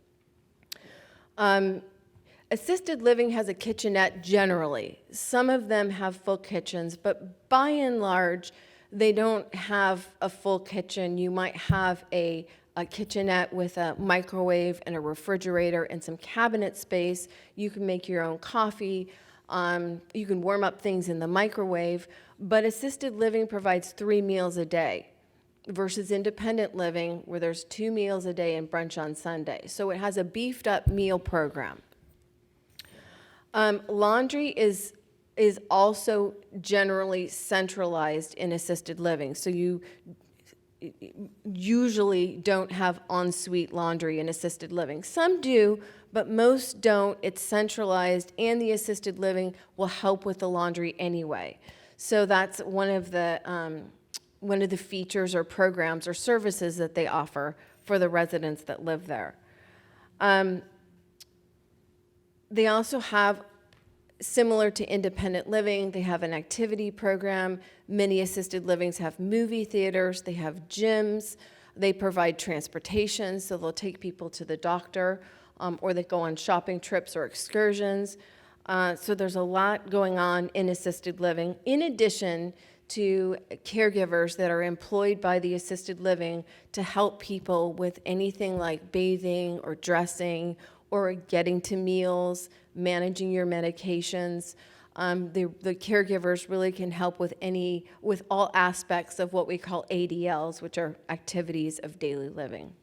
Assisted living has a kitchenette generally. Some of them have full kitchens, but by and large, they don't have a full kitchen. You might have a kitchenette with a microwave and a refrigerator and some cabinet space. You can make your own coffee. You can warm up things in the microwave. But assisted living provides 3 meals a day versus independent living where there's 2 meals a day and brunch on Sunday. So it has a beefed up meal program. Laundry is also generally centralized in assisted living. So you usually don't have ensuite laundry in assisted living. Some do, but most don't. It's centralized, and the assisted living will help with the laundry anyway. So that's one of the features or programs or services that they offer for the residents that live there. They also have, similar to independent living, they have an activity program. Many assisted livings have movie theaters, they have gyms, they provide transportation, so they'll take people to the doctor, or they go on shopping trips or excursions. So there's a lot going on in assisted living, in addition to caregivers that are employed by the assisted living to help people with anything like bathing or dressing or getting to meals, managing your medications. The caregivers really can help with all aspects of what we call ADLs, which are activities of daily living.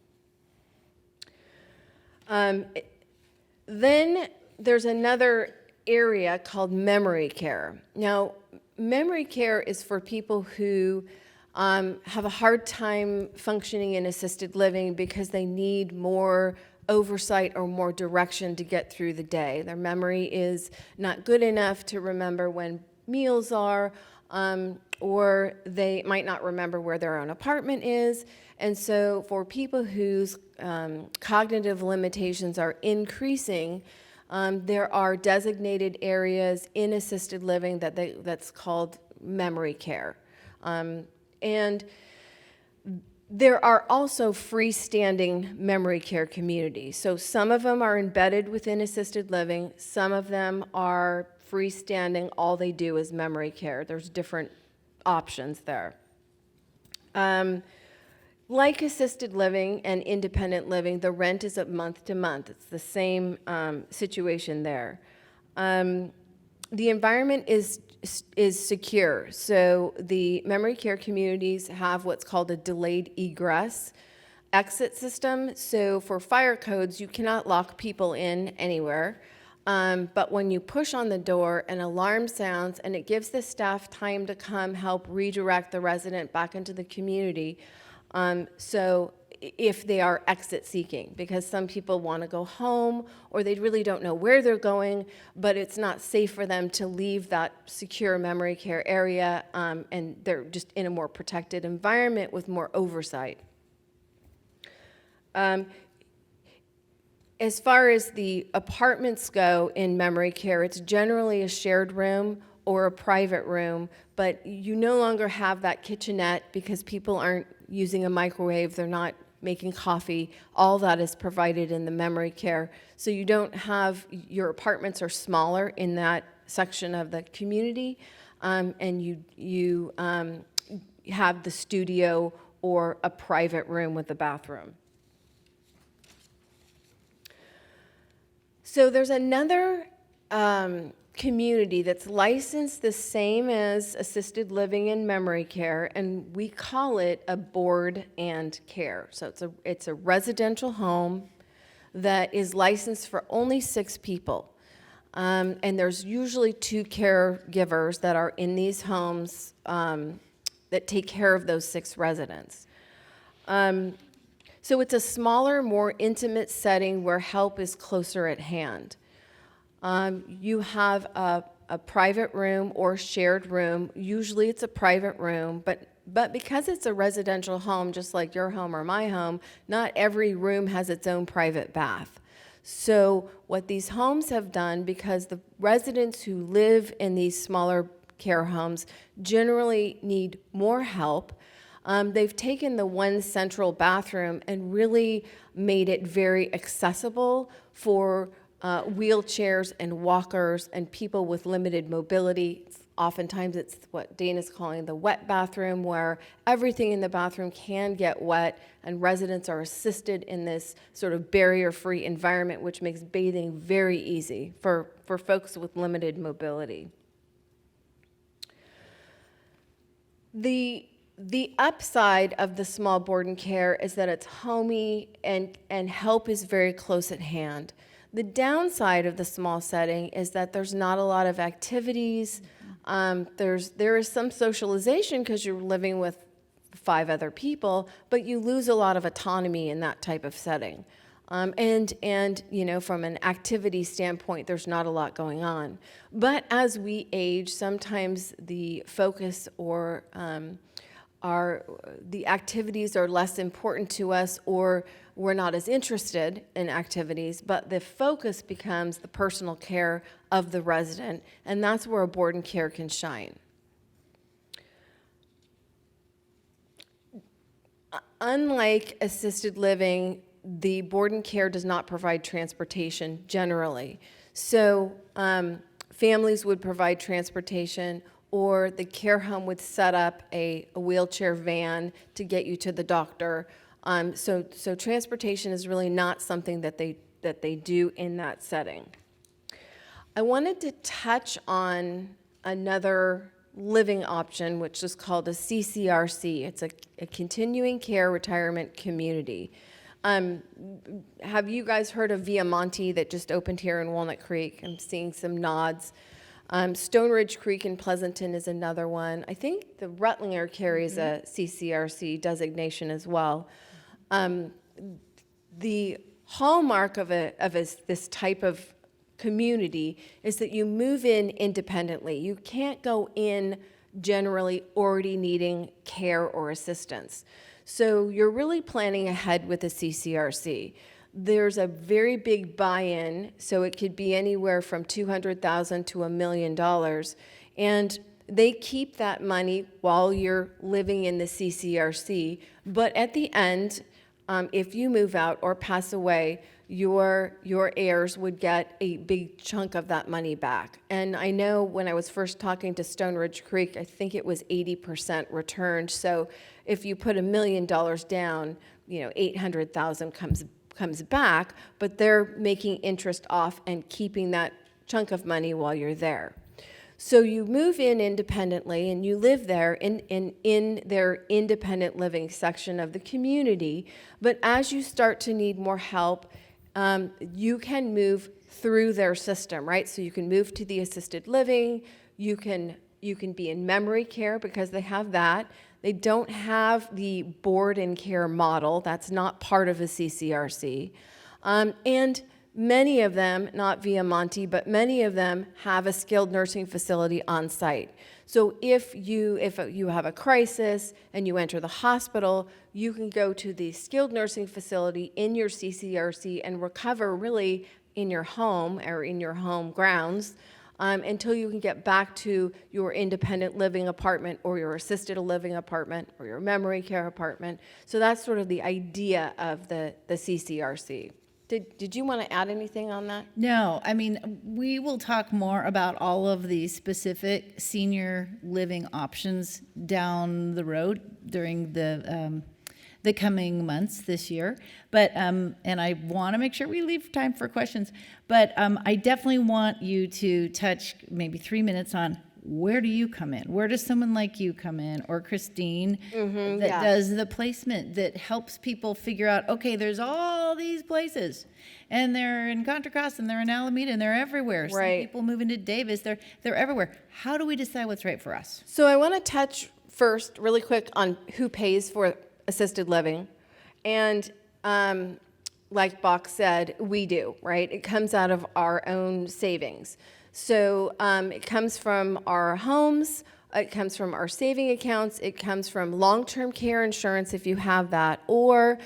Then there's another area called memory care. Now, memory care is for people who have a hard time functioning in assisted living because they need more oversight or more direction to get through the day. Their memory is not good enough to remember when meals are, or they might not remember where their own apartment is. And so for people whose cognitive limitations are increasing, there are designated areas in assisted living that's called memory care. And there are also freestanding memory care communities. So some of them are embedded within assisted living. Some of them are freestanding. All they do is memory care. There's different options there. Like assisted living and independent living, the rent is up month to month. It's the same situation there. The environment is secure. So the memory care communities have what's called a delayed egress. exit system. So for fire codes, you cannot lock people in anywhere. But when you push on the door, an alarm sounds, and it gives the staff time to come help redirect the resident back into the community. So if they are exit seeking, because some people want to go home or they really don't know where they're going, but it's not safe for them to leave that secure memory care area, and they're just in a more protected environment with more oversight. As far as the apartments go in memory care, it's generally a shared room or a private room, but you no longer have that kitchenette because people aren't using a microwave, they're not making coffee. All that is provided in the memory care. So you don't have, your apartments are smaller in that section of the community, and you have the studio or a private room with a bathroom. So there's another community that's licensed the same as assisted living and memory care, and we call it a board and care. So it's a residential home that is licensed for only 6 people. And there's usually 2 caregivers that are in these homes that take care of those 6 residents. So it's a smaller, more intimate setting where help is closer at hand. You have a private room or shared room. Usually it's a private room, but because it's a residential home, just like your home or my home, not every room has its own private bath. So what these homes have done, because the residents who live in these smaller care homes generally need more help, they've taken the one central bathroom and really made it very accessible for wheelchairs and walkers and people with limited mobility. Oftentimes it's what Dana's calling the wet bathroom, where everything in the bathroom can get wet and residents are assisted in this sort of barrier-free environment, which makes bathing very easy for folks with limited mobility. The upside of the small board and care is that it's homey and help is very close at hand. The downside of the small setting is that there's not a lot of activities. There is some socialization because you're living with 5 other people, but you lose a lot of autonomy in that type of setting. And you know, from an activity standpoint, there's not a lot going on. But as we age, sometimes the focus or the activities are less important to us, or we're not as interested in activities, but the focus becomes the personal care of the resident, and that's where a board and care can shine. Unlike assisted living, the board and care does not provide transportation generally. So families would provide transportation, or the care home would set up a wheelchair van to get you to the doctor. So transportation is really not something that they do in that setting. I wanted to touch on another living option, which is called a CCRC. It's a continuing care retirement community. Have you guys heard of Via Monte that just opened here in Walnut Creek? I'm seeing some nods. Stone Ridge Creek in Pleasanton is another one. I think the Rutlinger carries a CCRC designation as well. The hallmark of this type of community is that you move in independently. You can't go in generally already needing care or assistance. So you're really planning ahead with a CCRC. There's a very big buy-in, so it could be anywhere from $200,000 to $1 million, and they keep that money while you're living in the CCRC. But at the end, if you move out or pass away, your heirs would get a big chunk of that money back. And I know when I was first talking to Stone Ridge Creek, I think it was 80% returned. So if you put $1 million down, you know, $800,000 comes back, but they're making interest off and keeping that chunk of money while you're there. So you move in independently and you live there in their independent living section of the community. But as you start to need more help, you can move through their system, right? So you can move to the assisted living. You can be in memory care because they have that. They don't have the board and care model. That's not part of a CCRC. And many of them, not via Monty, but many of them have a skilled nursing facility on site. So if you have a crisis and you enter the hospital, you can go to the skilled nursing facility in your CCRC and recover really in your home or in your home grounds until you can get back to your independent living apartment or your assisted living apartment or your memory care apartment. So that's sort of the idea of the CCRC. Did you want to add anything on that? No, I mean, we will talk more about all of these specific senior living options down the road during the coming months this year. But, and I want to make sure we leave time for questions, but I definitely want you to touch maybe 3 minutes on where do you come in? Where does someone like you come in, or Christine, that does the placement, that helps people figure out, okay, there's all these places, and they're in Contra Costa, and they're in Alameda, and they're everywhere. Right. Some people move into Davis, they're everywhere. How do we decide what's right for us? So I want to touch first, really quick, on who pays for assisted living. And like Bach said, we do, right? It comes out of our own savings. So it comes from our homes, it comes from our saving accounts, it comes from long-term care insurance if you have that, or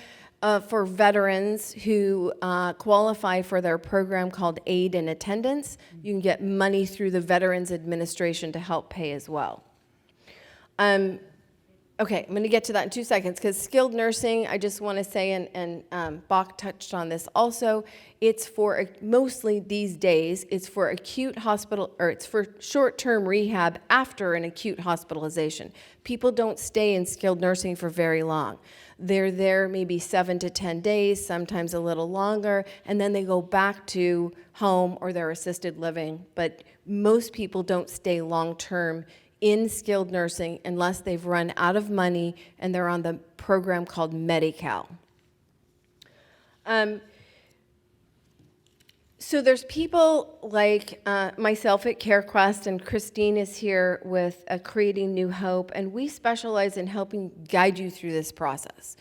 for veterans who qualify for their program called Aid in Attendance, you can get money through the Veterans Administration to help pay as well. Okay, I'm going to get to that in 2 seconds because skilled nursing, I just want to say, and Bach touched on this also, it's for mostly these days, it's for acute hospital, or it's for short-term rehab after an acute hospitalization. People don't stay in skilled nursing for very long. They're there maybe 7 to 10 days, sometimes a little longer, and then they go back to home or their assisted living. But most people don't stay long-term in skilled nursing unless they've run out of money and they're on the program called Medi-Cal. So there's people like myself at CareQuest, and Christine is here with Creating New Hope, and we specialize in helping guide you through this process.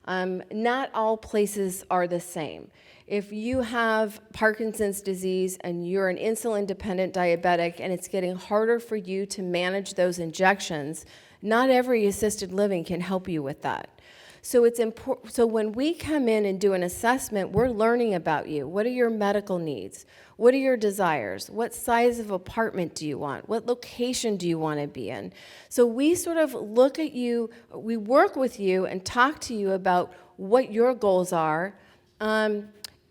Not all places are the same. If you have Parkinson's disease and you're an insulin-dependent diabetic and it's getting harder for you to manage those injections, not every assisted living can help you with that. So it's important. So when we come in and do an assessment, we're learning about you. What are your medical needs? What are your desires? What size of apartment do you want? What location do you want to be in? So we sort of look at you, we work with you and talk to you about what your goals are,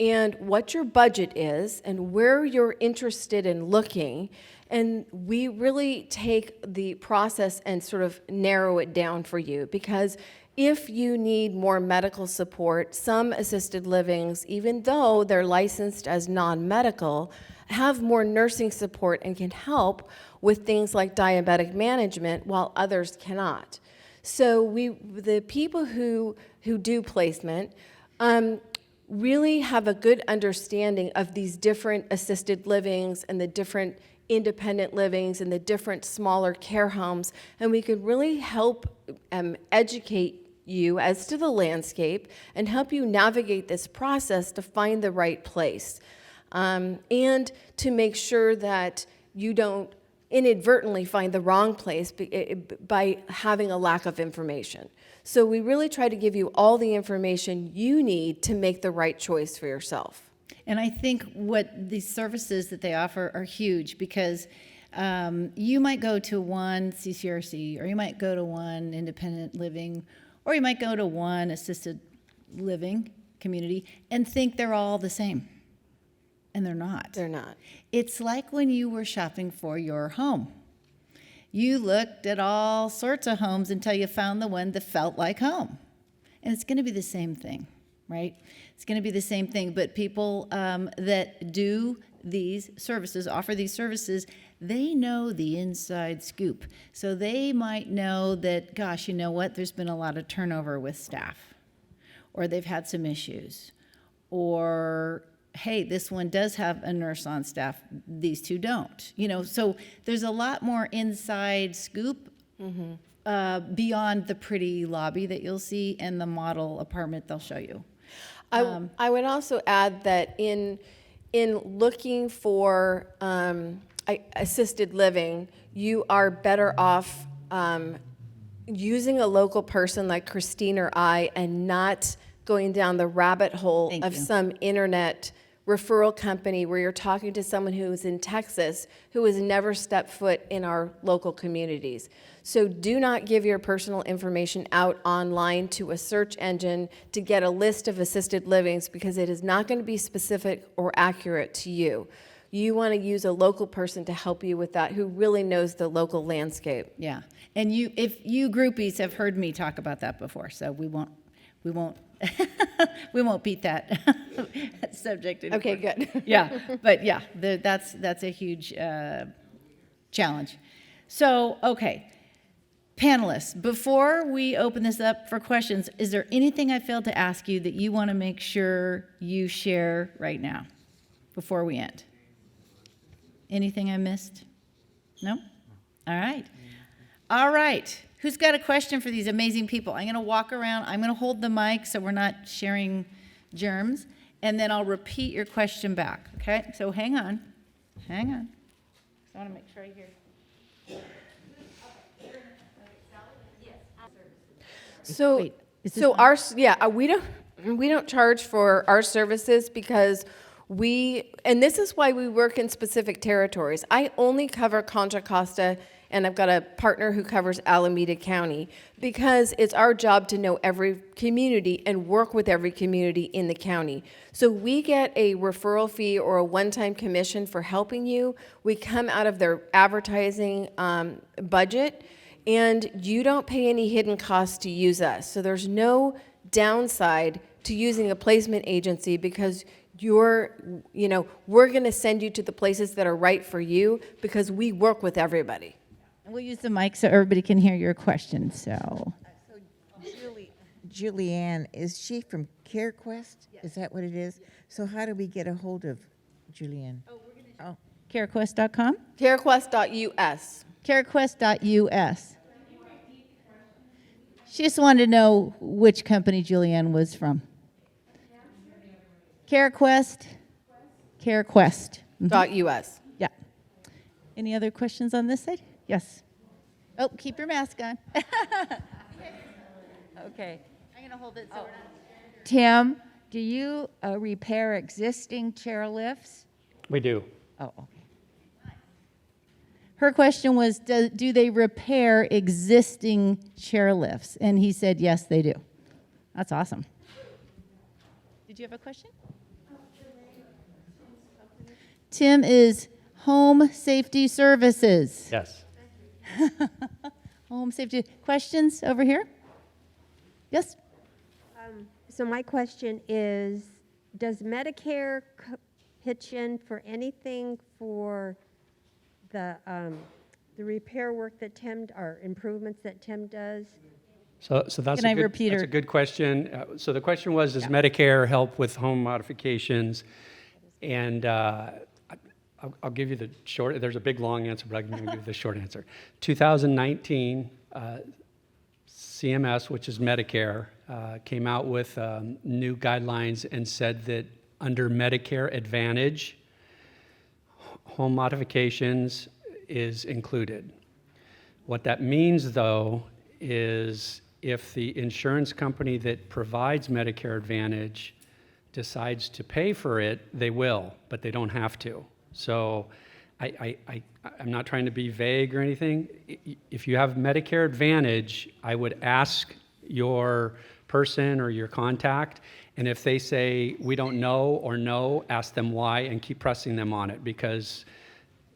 and what your budget is, and where you're interested in looking. And we really take the process and sort of narrow it down for you, because if you need more medical support, some assisted livings, even though they're licensed as non-medical, have more nursing support and can help with things like diabetic management, while others cannot. So the people who do placement, really have a good understanding of these different assisted livings and the different independent livings and the different smaller care homes, and we could really help educate you as to the landscape and help you navigate this process to find the right place, and to make sure that you don't inadvertently find the wrong place by having a lack of information. So we really try to give you all the information you need to make the right choice for yourself. And I think what these services that they offer are huge, because you might go to one CCRC, or you might go to one independent living, or you might go to one assisted living community and think they're all the same. And they're not. They're not. It's like when you were shopping for your home. You looked at all sorts of homes until you found the one that felt like home. And it's going to be the same thing, right? It's going to be the same thing. But people that do these services, offer these services, they know the inside scoop. So they might know that, gosh, you know what, there's been a lot of turnover with staff, or they've had some issues, or hey, this one does have a nurse on staff, these two don't. You know, so there's a lot more inside scoop beyond the pretty lobby that you'll see and the model apartment they'll show you. I would also add that in looking for assisted living, you are better off using a local person like Christine or I, and not going down the rabbit hole Thank of you. some internet referral company where you're talking to someone who's in Texas who has never stepped foot in our local communities. So do not give your personal information out online to a search engine to get a list of assisted livings, because it is not going to be specific or accurate to you. You want to use a local person to help you with that, who really knows the local landscape. Yeah, and if you groupies have heard me talk about that before, so we won't we won't beat that subject anymore. Okay, good. Yeah, but yeah, that's a huge challenge. So, okay, panelists, before we open this up for questions, is there anything I failed to ask you that you want to make sure you share right now before we end? Anything I missed? No? All right. All right. Who's got a question for these amazing people? I'm going to walk around. I'm going to hold the mic so we're not sharing germs, and then I'll repeat your question back, okay? So hang on. Hang on. I want to make sure I hear. So, Wait, is this so on? our, yeah, we don't charge for our services because and this is why we work in specific territories. I only cover Contra Costa, and I've got a partner who covers Alameda County, because it's our job to know every community and work with every community in the county. So we get a referral fee or a one-time commission for helping you. We come out of their advertising budget, and you don't pay any hidden costs to use us. So there's no downside to using a placement agency, because we're going to send you to the places that are right for you, because we work with everybody. And we'll use the mic so everybody can hear your question, so. Julianne, is she from CareQuest? Yes. Is that what it is? So how do we get a hold of Julianne? CareQuest.com? CareQuest.us. CareQuest.us. She just wanted to know which company Julianne was from. CareQuest? CareQuest. .us. Yeah. Any other questions on this side? Yes. Oh, keep your mask on. Okay. I'm going to hold it so we're not. Tim, do you repair existing chairlifts? We do. Oh, okay. Her question was, do they repair existing chairlifts? And he said, yes, they do. That's awesome. Did you have a question? Tim is Home Safety Services. Yes. Home Safety. Questions over here? Yes? So my question is, does Medicare pitch in for anything for the repair work that Tim, or improvements that Tim does? So that's Can I a good, repeat that's her? a good question. So the question was, does Medicare help with home modifications? And I'll give you the short, there's a big long answer, but I'm going to give you the short answer. 2019, CMS, which is Medicare, came out with new guidelines and said that under Medicare Advantage, home modifications is included. What that means, though, is if the insurance company that provides Medicare Advantage decides to pay for it, they will, but they don't have to. So I'm not trying to be vague or anything. If you have Medicare Advantage, I would ask your person or your contact, and if they say, we don't know or no, ask them why and keep pressing them on it, because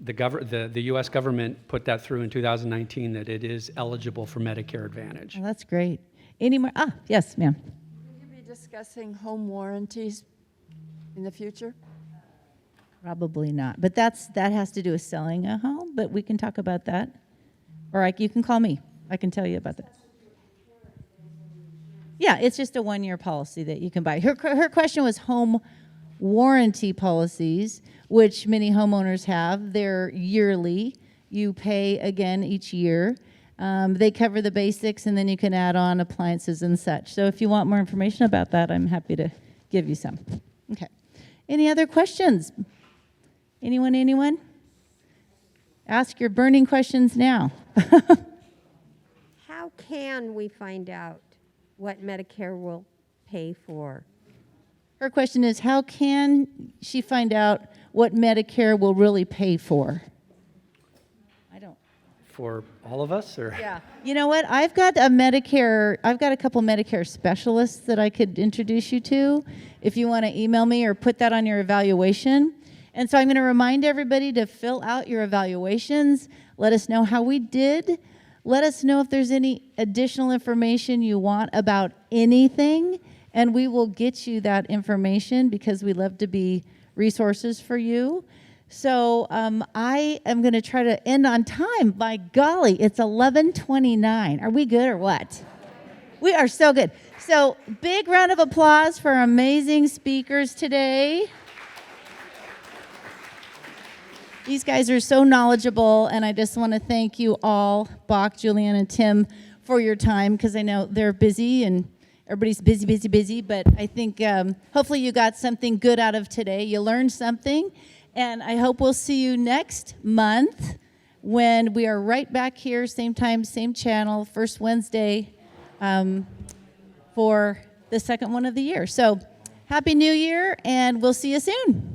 the U.S. government put that through in 2019 that it is eligible for Medicare Advantage. Oh, that's great. Any more? Yes, ma'am. Will you be discussing home warranties in the future? Probably not, but that has to do with selling a home, but we can talk about that. Or you can call me. I can tell you about that. Yeah, it's just a 1-year policy that you can buy. Her question was home warranty policies, which many homeowners have. They're yearly. You pay again each year. They cover the basics, and then you can add on appliances and such. So if you want more information about that, I'm happy to give you some. Okay. Any other questions? Anyone? Ask your burning questions now. How can we find out what Medicare will pay for? Her question is, how can she find out what Medicare will really pay for? I don't. For all of us, or? Yeah. You know what? I've got a couple Medicare specialists that I could introduce you to if you want to email me or put that on your evaluation. And so I'm going to remind everybody to fill out your evaluations. Let us know how we did. Let us know if there's any additional information you want about anything, and we will get you that information because we love to be resources for you. So I am going to try to end on time. By golly, it's 11:29. Are we good or what? We are so good. So big round of applause for our amazing speakers today. These guys are so knowledgeable, and I just want to thank you all, Bach, Julianne, and Tim, for your time, because I know they're busy, and everybody's busy, but I think hopefully you got something good out of today. You learned something, and I hope we'll see you next month when we are right back here, same time, same channel, first Wednesday for the second one of the year. So Happy New Year, and we'll see you soon.